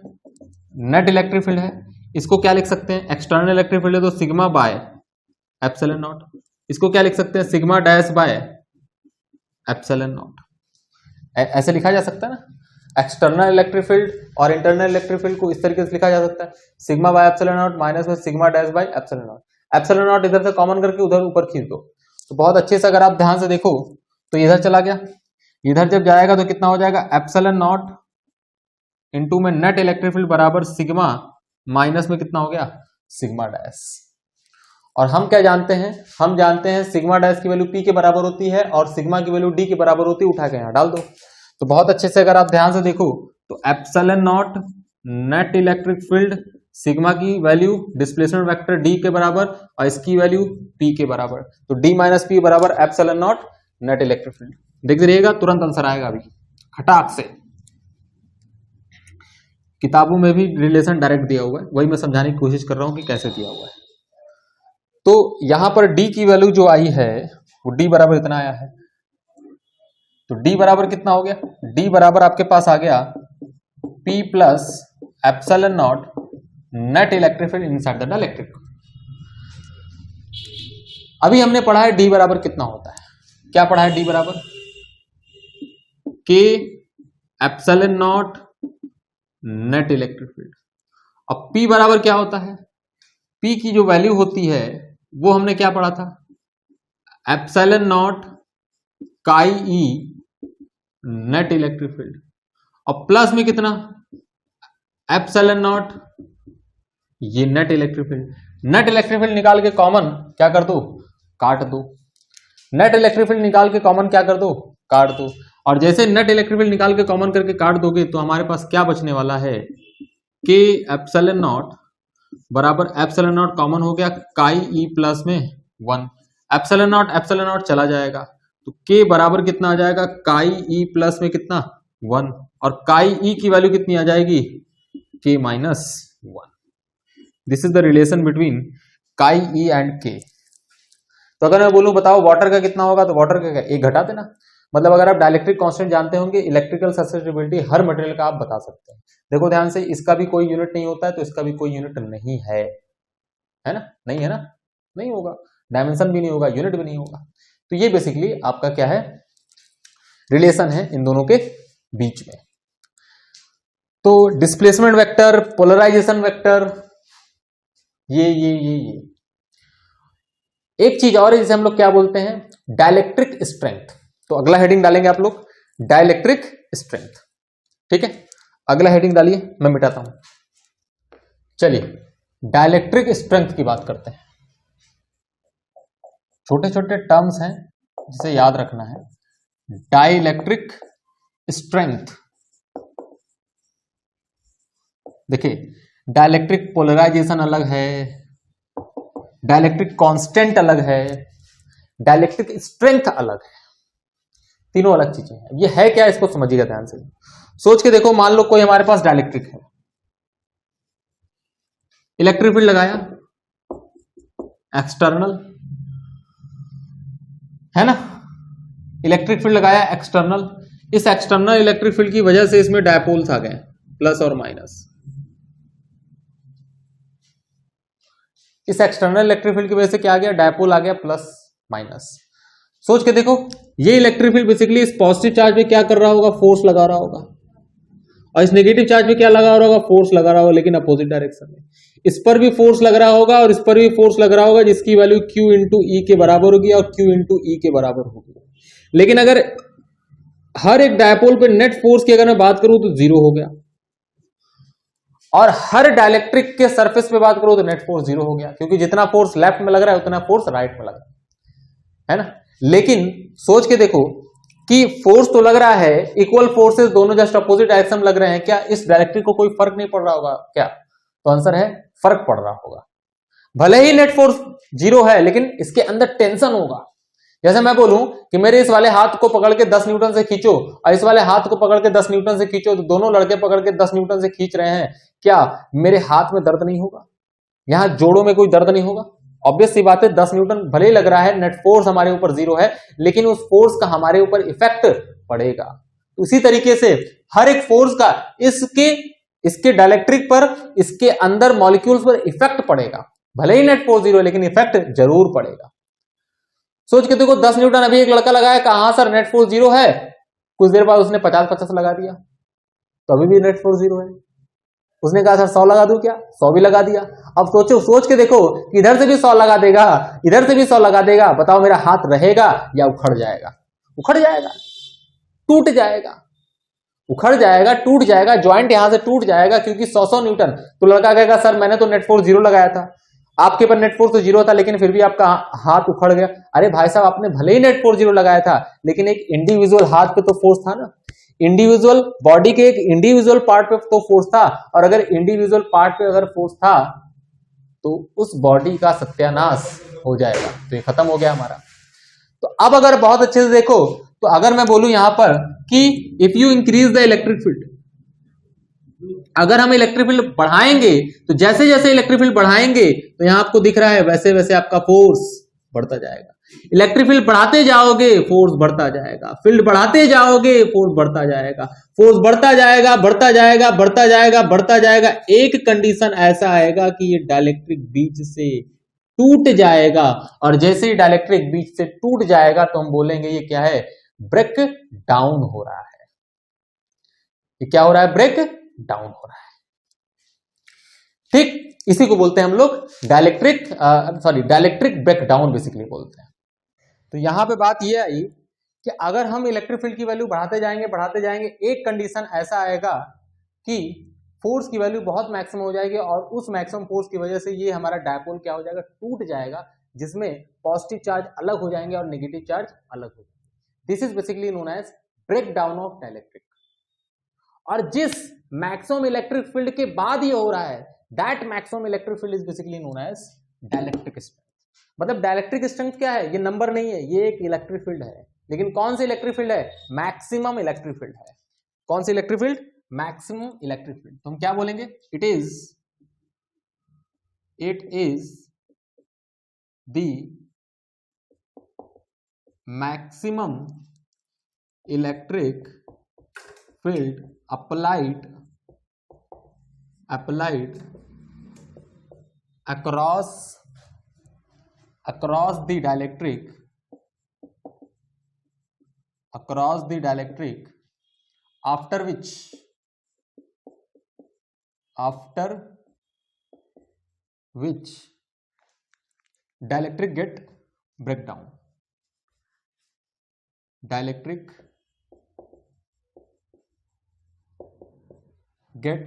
नेट इलेक्ट्रिक फील्ड है, इसको क्या लिख सकते हैं, एक्सटर्नल इलेक्ट्रिक फील्ड है तो सिग्मा बाय एप्सिलॉन नॉट। इसको क्या लिख सकते हैं, sigma dash by epsilon naught. ऐसे लिखा जा सकता है ना, एक्सटर्नल इलेक्ट्रिक फील्ड और इंटरनल इलेक्ट्रिक फील्ड को इस तरीके से लिखा जा सकता है, sigma by epsilon naught minus में sigma dash by epsilon naught. Epsilon naught इधर से कॉमन करके उधर ऊपर खींच दो, तो बहुत अच्छे से अगर आप ध्यान से देखो तो इधर चला गया, इधर जब जाएगा तो कितना हो जाएगा, एप्सिलॉन नॉट इनटू में नेट इलेक्ट्रिक फील्ड बराबर सिग्मा माइनस में कितना हो गया, सिग्मा डैश। और हम क्या जानते हैं, हम जानते हैं सिग्मा डैश की वैल्यू पी के बराबर होती है और सिग्मा की वैल्यू डी के बराबर होती है, उठा के यहां डाल दो। तो बहुत अच्छे से अगर आप ध्यान से देखो तो epsilon naught net electric field, sigma की वैल्यू डिस्प्लेसमेंट वेक्टर डी के बराबर और इसकी वैल्यू पी के बराबर, तो डी माइनस पी बराबर epsilon naught net electric field. देख रहिएगा तुरंत आंसर आएगा अभी खटाक से। किताबों में भी रिलेशन डायरेक्ट दिया हुआ है, वही मैं समझाने की कोशिश कर रहा हूं कि कैसे दिया हुआ है। तो यहां पर डी की वैल्यू जो आई है वो डी बराबर इतना आया है, तो डी बराबर कितना हो गया, डी बराबर आपके पास आ गया P plus epsilon naught net electric field inside the dielectric. अभी हमने पढ़ा है डी बराबर कितना होता है, क्या पढ़ा है, डी बराबर K epsilon naught net electric field. अब पी बराबर क्या होता है, पी की जो वैल्यू होती है वो हमने क्या पढ़ा था, एप्सिलॉन नॉट काई ई नेट इलेक्ट्रिक फील्ड, और प्लस में कितना, एप्सिलॉन नॉट ये net electric field. Net electric field निकाल के कॉमन क्या कर दो, काट दो। नेट इलेक्ट्रिक फील्ड निकाल के कॉमन क्या कर दो, काट दो। और जैसे नेट इलेक्ट्रिक फील्ड निकाल के कॉमन करके काट दोगे तो हमारे पास क्या बचने वाला है, के एप्सिलॉन नॉट बराबर एप्सिलॉन नॉट कॉमन हो गया काई ई प्लस में 1, एप्सिलॉन नॉट चला जाएगा तो के बराबर कितना आ जाएगा, काई ई प्लस में कितना 1, और काई ई की वैल्यू कितनी आ जाएगी, के minus 1। This is the relation between काई ई एंड के। तो अगर मैं बोलूं बताओ वाटर का कितना होगा, तो वाटर का एक घटा देना, मतलब अगर आप डाइलेक्ट्रिक कांस्टेंट जानते होंगे, इलेक्ट्रिकल ससेप्टिबिलिटी हर मटेरियल का आप बता सकते हैं। देखो ध्यान से, इसका भी कोई यूनिट नहीं होता है तो इसका भी कोई यूनिट नहीं है, है ना? नहीं है ना? नहीं होगा, डायमेंशन भी नहीं होगा, यूनिट भी नहीं होगा। तो ये बेसिकली आपका क्या है, रिलेशन है इन दोनों के बीच में। तो डिस्प्लेसमेंट वेक्टर, पोलराइजेशन वेक्टर, ये एक चीज और है जिसे हम लोग क्या बोलते हैं, डाइलेक्ट्रिक स्ट्रेंथ। तो अगला हेडिंग डालेंगे आप लोग, डाइलेक्ट्रिक स्ट्रेंथ। ठीक है, अगला हेडिंग डालिए, मैं मिटाता हूं। चलिए डाइलेक्ट्रिक स्ट्रेंथ की बात करते हैं। छोटे छोटे टर्म्स हैं जिसे याद रखना है। डाइलेक्ट्रिक स्ट्रेंथ, देखिए डाइलेक्ट्रिक पोलराइजेशन अलग है, डाइलेक्ट्रिक कांस्टेंट अलग है, डाइलेक्ट्रिक स्ट्रेंथ अलग है, तीनों अलग चीजें हैं। ये है क्या, इसको समझिएगा ध्यान से, सोच के देखो। मान लो कोई हमारे पास डाइलेक्ट्रिक है, इलेक्ट्रिक फील्ड लगाया एक्सटर्नल, है ना, इलेक्ट्रिक फील्ड लगाया एक्सटर्नल। इस एक्सटर्नल इलेक्ट्रिक फील्ड की वजह से इसमें डायपोल्स आ गए, प्लस और माइनस। इस एक्सटर्नल इलेक्ट्रिक फील्ड की वजह से क्या आ गया, डायपोल आ गया, प्लस माइनस। सोच के देखो, ये इलेक्ट्रिक फील्ड बेसिकली इस पॉजिटिव चार्ज पे क्या कर रहा होगा, फोर्स लगा रहा होगा, और इस नेगेटिव चार्ज पे क्या लगा रहा होगा, फोर्स लगा रहा होगा, लेकिन अपोजिट डायरेक्शन में। इस पर भी फोर्स लग रहा होगा और इस पर भी फोर्स लग रहा होगा, जिसकी वैल्यू Q इंटू ई के बराबर होगी और Q इंटू ई के बराबर होगी। लेकिन अगर हर एक डायपोल पे नेट फोर्स की अगर मैं बात करूं तो जीरो हो गया, और हर डाइलेक्ट्रिक के सरफेस पे बात करूं तो नेट फोर्स जीरो हो गया, क्योंकि जितना फोर्स लेफ्ट में लग रहा है उतना फोर्स राइट में लग रहा है ना। लेकिन सोच के देखो कि फोर्स तो लग रहा है, इक्वल फोर्सेस दोनों जस्ट अपोजिट डायरेक्शन में लग रहे हैं, क्या इस डाइलेक्ट्रिक को कोई फर्क नहीं पड़ रहा होगा क्या? तो आंसर है फर्क पड़ रहा होगा। भले ही नेट फोर्स जीरो है लेकिन इसके अंदर टेंशन होगा। जैसे मैं बोलूं कि मेरे इस वाले हाथ को पकड़ के 10 न्यूटन से खींचो और इस वाले हाथ को पकड़ के 10 न्यूटन से खींचो, तो दोनों लड़के पकड़ के 10 न्यूटन से खींच रहे हैं, क्या मेरे हाथ में दर्द नहीं होगा? यहां जोड़ों में कोई दर्द नहीं होगा? ऑब्वियस सी बात है, 10 न्यूटन भले ही लग रहा है, नेट फोर्स हमारे ऊपर जीरो है, लेकिन उस फोर्स का हमारे ऊपर इफेक्ट पड़ेगा। उसी तरीके से हर एक फोर्स का इसके डाइलेक्ट्रिक पर, इसके अंदर मॉलिक्यूल्स पर इफेक्ट पड़ेगा। भले ही नेट फोर्स जीरो है लेकिन इफेक्ट जरूर पड़ेगा। सोच के देखो, 10 न्यूटन अभी एक लड़का लगाया, कहा सर नेट फोर्स जीरो है, कुछ देर बाद उसने 50-50 लगा दिया, तो अभी भी नेट फोर्स जीरो है। उसने कहा सर 100 लगा दूं क्या, 100 भी लगा दिया। अब सोचो, सोच के देखो, इधर से भी 100 लगा देगा, इधर से भी 100 लगा देगा, बताओ मेरा हाथ रहेगा या उखड़ जाएगा? उखड़ जाएगा, टूट जाएगा, उखड़ जाएगा, टूट जाएगा, ज्वाइंट यहां से टूट जाएगा, क्योंकि 100 न्यूटन। तो लड़का कहेगा सर मैंने तो नेट फोर्स जीरो लगाया था, आपके पर नेट फोर्स तो जीरो था लेकिन फिर भी आपका हाथ उखड़ गया। अरे भाई साहब, आपने भले ही नेट फोर्स जीरो लगाया था लेकिन एक इंडिविजुअल हाथ पे तो फोर्स था ना, इंडिविजुअल बॉडी के एक इंडिविजुअल पार्ट पे तो फोर्स था, और अगर इंडिविजुअल पार्ट पे अगर फोर्स था तो उस बॉडी का सत्यानाश हो जाएगा। तो ये खत्म हो गया हमारा। तो अब अगर बहुत अच्छे से देखो, तो अगर मैं बोलूं यहां पर कि if you increase the electric field, अगर हम इलेक्ट्रिक फील्ड बढ़ाएंगे तो जैसे जैसे इलेक्ट्रिक फील्ड बढ़ाएंगे तो यहां आपको दिख रहा है वैसे वैसे आपका फोर्स बढ़ता जाएगा। इलेक्ट्रिक फील्ड बढ़ाते जाओगे फोर्स बढ़ता जाएगा, फील्ड बढ़ाते जाओगे फोर्स बढ़ता जाएगा, फोर्स बढ़ता जाएगा, बढ़ता जाएगा, बढ़ता जाएगा, बढ़ता जाएगा। एक कंडीशन ऐसा आएगा कि ये डाइलेक्ट्रिक बीच से टूट जाएगा, और जैसे ही डाइलेक्ट्रिक बीच से टूट जाएगा तो हम बोलेंगे ये क्या है, ब्रेक डाउन हो रहा है। ये क्या हो रहा है, ब्रेक डाउन हो रहा है। ठीक, इसी को बोलते हैं हम लोग डाइलेक्ट्रिक ब्रेकडाउन बेसिकली बोलते हैं। तो यहां पे बात यह आई कि अगर हम इलेक्ट्रिक फील्ड की वैल्यू बढ़ाते जाएंगे, एक कंडीशन ऐसा आएगा कि फोर्स की वैल्यू बहुत मैक्सिमम हो जाएगी, और उस मैक्सिमम फोर्स की वजह से ये हमारा डायपोल क्या हो जाएगा, टूट जाएगा, जिसमें पॉजिटिव चार्ज अलग हो जाएंगे और नेगेटिव चार्ज अलग हो जाएंगे। This is basically known as break down of dielectric. और जिस मैक्सिमम इलेक्ट्रिक फील्ड के बाद ये हो रहा है, that maximum electric field is basically known as dielectric strength. मतलब डाइलेक्ट्रिक स्ट्रेंथ क्या है, ये नंबर नहीं है, ये एक इलेक्ट्रिक फील्ड है। लेकिन कौन सी इलेक्ट्रिक फील्ड है, मैक्सिमम इलेक्ट्रिक फील्ड है। कौन सी electric field, maximum electric field. तो हम क्या बोलेंगे, it is the maximum electric field applied across the dielectric after which dielectric get breakdown. Dielectric get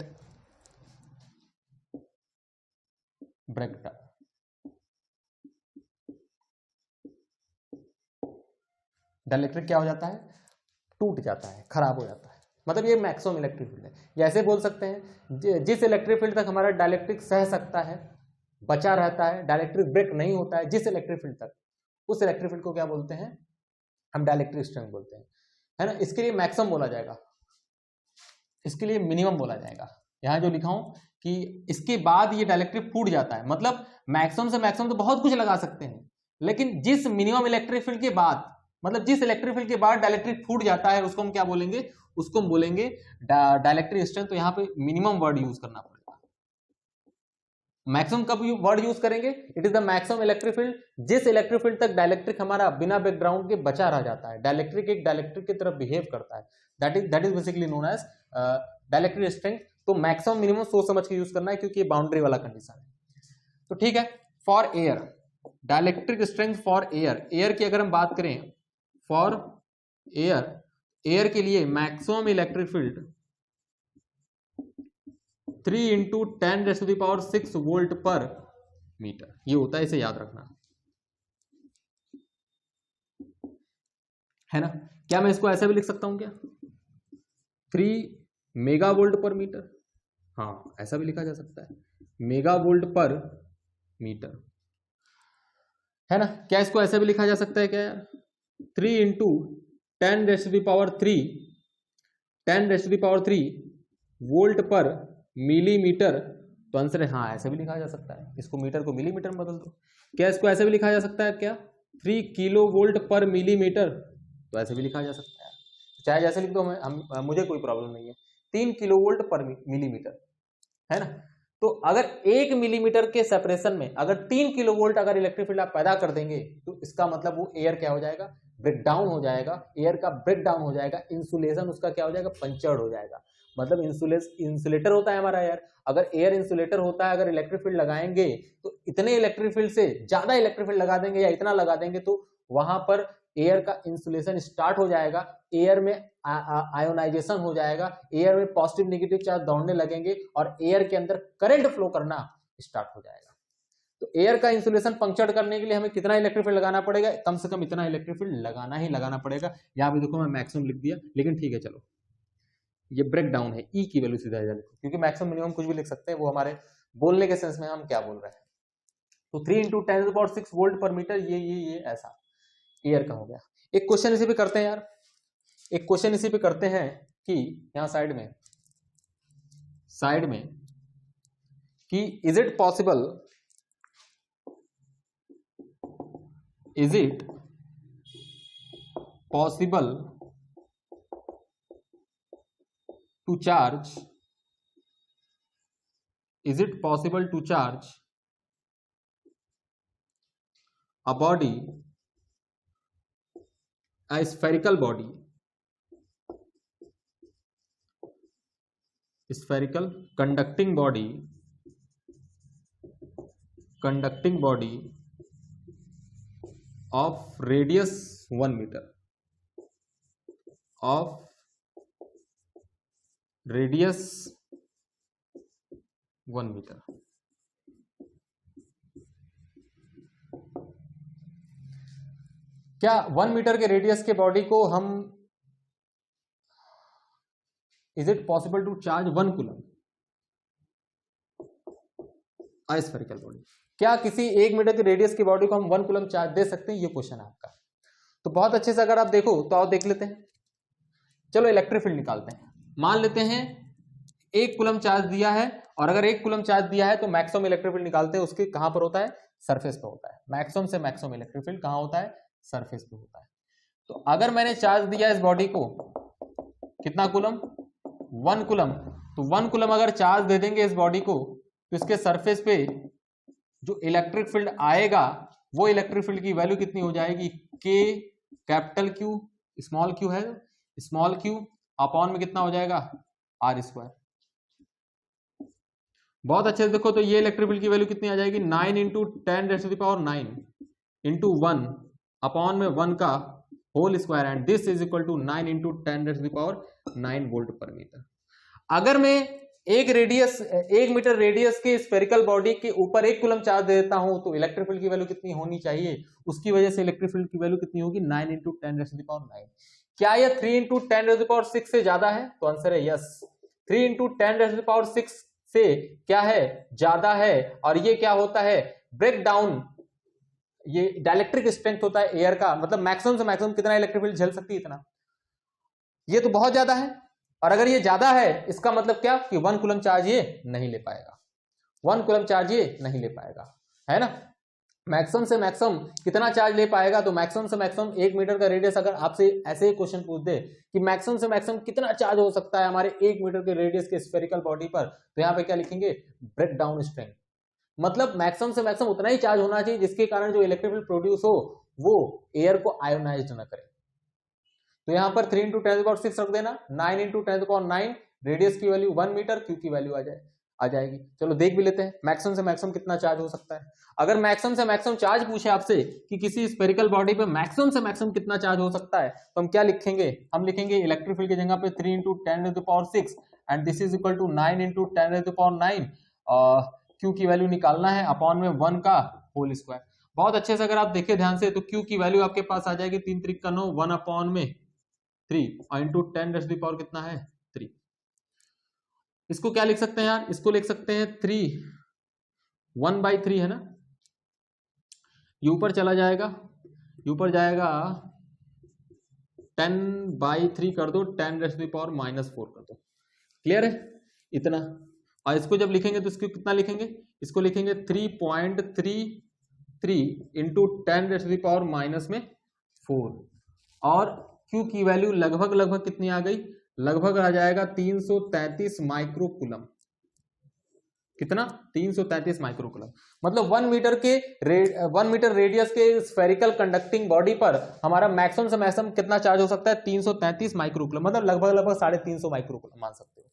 breakdown. Dielectric क्या हो जाता है? टूट जाता है, खराब हो जाता है। मतलब ये मैक्सिमम इलेक्ट्रिक फील्ड है। या ऐसे बोल सकते हैं जिस इलेक्ट्रिक फील्ड तक हमारा डाइलेक्ट्रिक सह सकता है, बचा रहता है, डाइलेक्ट्रिक ब्रेक नहीं होता है, जिस इलेक्ट्रिक फील्ड तक, उस इलेक्ट्रिक फील्ड को क्या बोलते हैं? हम डाइलेक्ट्रिक स्ट्रेंथ बोलते हैं, है ना। इसके लिए मैक्सिमम बोला जाएगा, इसके लिए मिनिमम बोला जाएगा। यहां जो लिखा हूं कि इसके बाद ये डाइलेक्ट्रिक फूट जाता है, मतलब मैक्सिमम से मैक्सिमम तो बहुत कुछ लगा सकते हैं, लेकिन जिस मिनिमम इलेक्ट्रिक फील्ड के बाद, मतलब जिस इलेक्ट्रिक फील्ड के बाद डाइलेक्ट्रिक फूट जाता है, उसको हम क्या बोलेंगे? उसको हम बोलेंगे डाइलेक्ट्रिक स्ट्रेंथ। तो यहां पे मिनिमम वर्ड यूज करना पड़ेगा। मैक्सिमम कब वर्ड यूज करेंगे? It is the maximum electric field जिस इलेक्ट्रिक फील्ड तक डाइलेक्ट्रिक हमारा बिना बैकग्राउंड के बचा रह जाता है, डाइलेक्ट्रिक एक डाइलेक्ट्रिक की तरफ बिहेव करता है, that is basically known as dielectric strength. तो मैक्सिमम मिनिमम सोच समझ के यूज करना है, क्योंकि ये बाउंड्री वाला कंडीशन है। तो ठीक है, for air dielectric strength for air की अगर हम बात करें, फॉर एयर के लिए maximum electric field 3 into 10⁶ volt per metre, ये होता है, इसे याद रखना है ना। क्या मैं इसको ऐसे भी लिख सकता हूं क्या? 3 मेगा वोल्ट पर मीटर, हाँ ऐसा भी लिखा जा सकता है, मेगा वोल्ट पर मीटर, है ना। क्या इसको ऐसे भी लिखा जा सकता है क्या यार? 3 इंटू 10⁻³ वोल्ट पर मिलीमीटर। तो आंसर है हाँ, ऐसे भी लिखा जा सकता है। इसको मीटर को मिलीमीटर में बदल दो। क्या इसको ऐसे भी लिखा जा सकता है क्या? 3 किलो वोल्ट पर मिलीमीटर, तो ऐसे भी लिखा जा सकता है। चाहे जैसे लिख दो, मुझे कोई प्रॉब्लम नहीं है। 3 किलो वोल्ट पर मिलीमीटर, है ना। तो अगर 1 मिलीमीटर के सेपरेशन में अगर 3 किलो वोल्ट अगर इलेक्ट्रिक फील्ड आप पैदा कर देंगे, तो इसका मतलब वो एयर क्या हो जाएगा? ब्रेकडाउन हो जाएगा। एयर का ब्रेकडाउन हो जाएगा, इंसुलेशन उसका क्या हो जाएगा? पंचर्ड हो जाएगा। मतलब इंसुलेटर होता है हमारा एयर, अगर एयर इंसुलेटर होता है, अगर इलेक्ट्रिक फील्ड लगाएंगे तो इतने इलेक्ट्रिक फील्ड से ज्यादा इलेक्ट्रिक फील्ड लगा देंगे या इतना लगा देंगे, तो वहां पर एयर का इंसुलेशन स्टार्ट हो जाएगा, एयर में आयोनाइजेशन हो जाएगा, एयर में पॉजिटिव नेगेटिव चार्ज दौड़ने लगेंगे और एयर के अंदर करंट फ्लो करना स्टार्ट हो जाएगा। तो एयर का इंसुलेशन पंक्चर करने के लिए हमें कितना इलेक्ट्रिक फील्ड लगाना पड़ेगा? कम से कम इतना इलेक्ट्रिक फील्ड लगाना ही लगाना पड़ेगा। यहां पे देखो मैं मैक्सिमम लिख दिया, लेकिन ठीक है चलो, ये ब्रेक डाउन है, ई की वैल्यू सीधा लिखो, क्योंकि मैक्सिमम मिनिमम कुछ भी लिख सकते हैं, वो हमारे बोलने के सेंस में हम क्या बोल रहे हैं। तो 3 इंटू 10⁶ वोल्ट पर मीटर, ये ऐसा एयर का हो गया। एक क्वेश्चन इसी पे करते हैं यार, एक क्वेश्चन इसी पे करते हैं कि यहां साइड में कि is it possible to charge a body, a spherical body, conducting body of radius 1 meter, क्या 1 मीटर के रेडियस के बॉडी को हम, is it possible to charge 1 coulomb a spherical body? क्या किसी 1 मीटर के रेडियस की बॉडी को हम 1 कूलम चार्ज दे सकते हैं? ये क्वेश्चन है आपका। तो बहुत अच्छे से अगर आप देखो तो आओ देख लेते हैं। चलो इलेक्ट्रिक फील्ड निकालते हैं। मान लेते हैं 1 कूलम चार्ज दिया है, और अगर 1 कूलम चार्ज दिया है तो मैक्सिमम इलेक्ट्रिक फील्ड निकालते हैं, उसके कहां पर होता है? सरफेस पे होता है। मैक्सिमम से मैक्सिमम इलेक्ट्रिक फील्ड कहां होता है? सरफेस पे होता है। तो अगर मैंने चार्ज दिया इस बॉडी को कितना कूलम, 1 कूलम, तो 1 कूलम अगर चार्ज दे देंगे इस बॉडी को तो इसके सरफेस पे जो इलेक्ट्रिक फील्ड आएगा वो इलेक्ट्रिक फील्ड की वैल्यू कितनी हो जाएगी, के कैपिटल क्यू स्मॉल क्यू है, स्मॉल क्यू अपॉन में कितना हो जाएगा, आर स्क्वायर। बहुत अच्छे से देखो तो ये इलेक्ट्रिक फील्ड की वैल्यू कितनी आ जाएगी, 9 इंटू 10⁻⁹ इंटू 1 अपॉन में 1 का whole square and this is equal to 9 into 10⁻⁹ volt per metre. अगर मैं 1 मीटर रेडियस के स्फेरिकल बॉडी के ऊपर 1 कूलम चार्ज दे देता हूं तो इलेक्ट्रिक फील्ड की वैल्यू कितनी होनी चाहिए, उसकी वजह से इलेक्ट्रिक फील्ड की वैल्यू कितनी होगी, 9 इंटू 10⁻⁹। क्या यह 3 इंटू 10⁻⁶ से ज्यादा है, तो आंसर है यस, 3 इंटू 10⁻⁶ से क्या है, ज्यादा है। और ये क्या होता है, ब्रेक डाउन, ये डाइलेक्ट्रिक स्ट्रेंथ होता है एयर का, मतलब मैक्सिमम से मैक्सिमम कितना इलेक्ट्रिक फील्ड झेल सकती है, इतना। ये तो बहुत ज्यादा है, और अगर ये ज्यादा है इसका मतलब क्या कि 1 कूलम चार्ज ये नहीं ले पाएगा, 1 कूलम चार्ज ये नहीं ले पाएगा, है ना। मैक्सिमम से मैक्सिमम कितना चार्ज ले पाएगा, तो मैक्सिमम से मैक्सिमम 1 मीटर का रेडियस, अगर आपसे ऐसे ही क्वेश्चन पूछ दे कि मैक्सिमम से मैक्सिमम कितना चार्ज हो सकता है हमारे 1 मीटर के रेडियस के स्फेरिकल बॉडी पर, तो यहां पे क्या लिखेंगे, ब्रेक डाउन स्ट्रेंथ। मतलब मैक्सिमम से मैक्सिमम उतना ही चार्ज होना चाहिए जिसके कारण जो इलेक्ट्रिक फील्ड प्रोड्यूस हो वो एयर को आयोनाइज न करे। तो यहां पर 3 इंटू 10⁻⁶ रख देना, 9 इंटू 10⁹, रेडियस की वैल्यू 1 मीटर, क्यू की वैल्यू आ जाएगी। चलो देख भी लेते हैं मैक्सिमम से मैक्सिमम कितना चार्ज हो सकता है। अगर मैक्सिमम से मैक्सिमम चार्ज पूछे आपसे कि किसी स्फेरिकल बॉडी पे मैक्सिमम से मैक्सिमम कितना चार्ज हो सकता है, तो हम क्या लिखेंगे, हम लिखेंगे इलेक्ट्रिक फील्ड की जगह पे 3 into 10⁻⁶ and this is equal to 9 into 10⁹, Q की वैल्यू निकालना है अपॉन में 1 का होल स्क्वायर। बहुत अच्छे से अगर आप देखें ध्यान से तो क्यू की वैल्यू आपके पास आ जाएगी 3 त्रिक का 9, 1 अपॉन में 3 और इंटू 10⁻⁴ कितना है 3। इसको क्या लिख सकते हैं यार, इसको लिख सकते हैं 3 1/3 है ना, ये ऊपर चला जाएगा, ये ऊपर जाएगा 10/3 कर दो, 10⁻⁻⁴ कर दो, क्लियर है इतना। और इसको जब लिखेंगे तो इसको कितना लिखेंगे, इसको लिखेंगे 3.33 इंटू 10⁻⁻⁴ और Q की वैल्यू लगभग कितनी आ गई, लगभग आ जाएगा 333 माइक्रोकूलम। कितना, 333 माइक्रोकूलम। मतलब 1 मीटर रेडियस के स्फेरिकल कंडक्टिंग बॉडी पर हमारा मैक्सिमम से मैक्सिमम कितना चार्ज हो सकता है, 333 माइक्रोकूलम, मतलब लगभग 350 माइक्रोकूलम मान सकते हो।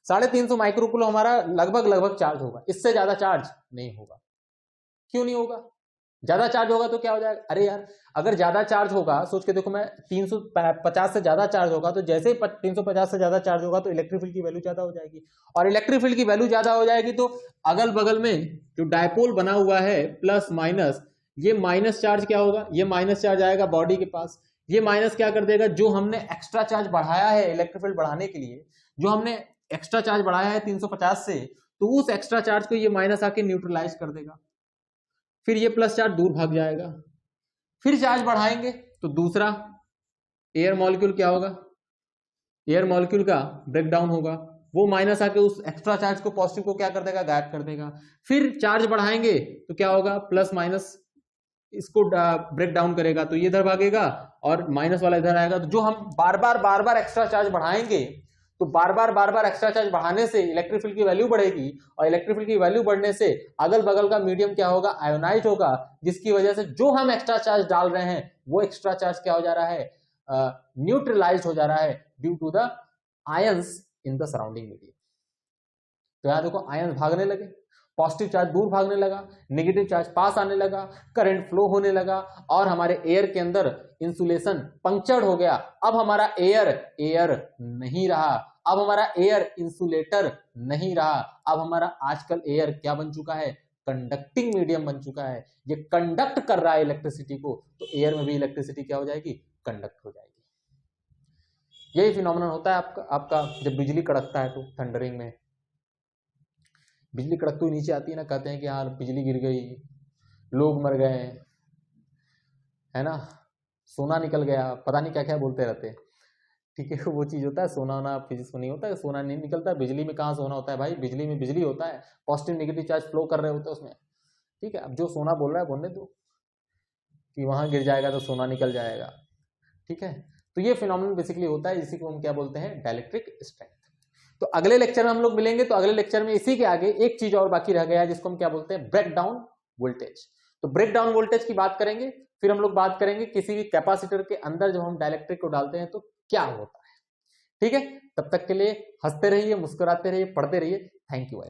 350 माइक्रोकूलम हमारा लगभग चार्ज होगा, इससे ज्यादा चार्ज नहीं होगा। क्यों नहीं होगा, ज्यादा चार्ज होगा तो क्या हो जाएगा, अरे यार अगर ज्यादा चार्ज होगा, सोच के देखो मैं 350 से ज्यादा चार्ज होगा तो जैसे ही 350 से ज्यादा चार्ज होगा तो इलेक्ट्रिक फील्ड की वैल्यू ज्यादा हो जाएगी, और इलेक्ट्रिक फील्ड की वैल्यू ज्यादा हो जाएगी तो अगल बगल में जो डायपोल बना हुआ है प्लस माइनस, ये माइनस चार्ज क्या होगा, ये माइनस चार्ज आएगा बॉडी के पास, ये माइनस क्या कर देगा, जो हमने एक्स्ट्रा चार्ज बढ़ाया है इलेक्ट्रिक फील्ड बढ़ाने के लिए, जो हमने एक्स्ट्रा चार्ज बढ़ाया है 350 से, तो उस एक्स्ट्रा चार्ज को ये माइनस आके न्यूट्रलाइज कर देगा, फिर ये प्लस चार्ज दूर भाग जाएगा, फिर चार्ज बढ़ाएंगे तो दूसरा एयर मॉलिक्यूल क्या होगा, एयर मॉलिक्यूल का ब्रेक डाउन होगा, वो माइनस आके उस एक्स्ट्रा चार्ज को पॉजिटिव को क्या कर देगा, गायब कर देगा। फिर चार्ज बढ़ाएंगे तो क्या होगा, प्लस माइनस इसको ब्रेक डाउन करेगा तो ये इधर भागेगा और माइनस वाला इधर आएगा। तो जो हम बार बार एक्स्ट्रा चार्ज बढ़ाएंगे तो बार बार एक्स्ट्रा चार्ज बढ़ाने से इलेक्ट्रिक फील्ड की वैल्यू बढ़ेगी, और इलेक्ट्रिक फील्ड की वैल्यू बढ़ने से अगल बगल का मीडियम क्या होगा, आयोनाइज होगा, जिसकी वजह से जो हम एक्स्ट्रा चार्ज डाल रहे हैं वो एक्स्ट्रा चार्ज क्या हो जा रहा है, न्यूट्रलाइज हो जा रहा है due to the ions in the surrounding medium. तो यहां देखो आयंस भागने लगे, पॉजिटिव चार्ज दूर भागने लगा, नेगेटिव चार्ज पास आने लगा, करंट फ्लो होने लगा, और हमारे एयर के अंदर इंसुलेशन पंक्चर्ड हो गया। अब हमारा एयर नहीं रहा, अब हमारा एयर इंसुलेटर नहीं रहा, अब हमारा आजकल एयर क्या बन चुका है, कंडक्टिंग मीडियम बन चुका है। ये कंडक्ट कर रहा है इलेक्ट्रिसिटी को, तो एयर में भी इलेक्ट्रिसिटी क्या हो जाएगी, कंडक्ट हो जाएगी। यही फिनोमेनन होता है आपका जब बिजली कड़कता है तो थंडरिंग में बिजली कड़कती हुई नीचे आती है ना, कहते हैं कि यार बिजली गिर गई, लोग मर गए, है ना, सोना निकल गया, पता नहीं क्या क्या बोलते रहते हैं। ठीक है, वो चीज होता है, सोना होना फिजिक्स में नहीं होता है, सोना नहीं निकलता, बिजली में कहाँ सोना होता है भाई, बिजली में बिजली होता है, पॉजिटिव नेगेटिव चार्ज फ्लो कर रहे होते हैं उसमें। ठीक है, अब जो सोना बोल रहा है बोलने दो कि वहां गिर जाएगा तो सोना निकल जाएगा, ठीक है, तो ये फिनोमेनन बेसिकली होता है, इसी को हम क्या बोलते हैं, डाइलेक्ट्रिक स्ट्रेंथ। तो अगले लेक्चर में हम लोग मिलेंगे, तो अगले लेक्चर में इसी के आगे एक चीज और बाकी रह गया जिसको हम क्या बोलते हैं, ब्रेक डाउन वोल्टेज। तो ब्रेक डाउन वोल्टेज की बात करेंगे, फिर हम लोग बात करेंगे किसी भी कैपेसिटर के अंदर जब हम डाइलेक्ट्रिक को डालते हैं तो क्या होता है। ठीक है, तब तक के लिए हंसते रहिए, मुस्कुराते रहिए, पढ़ते रहिए। Thank you.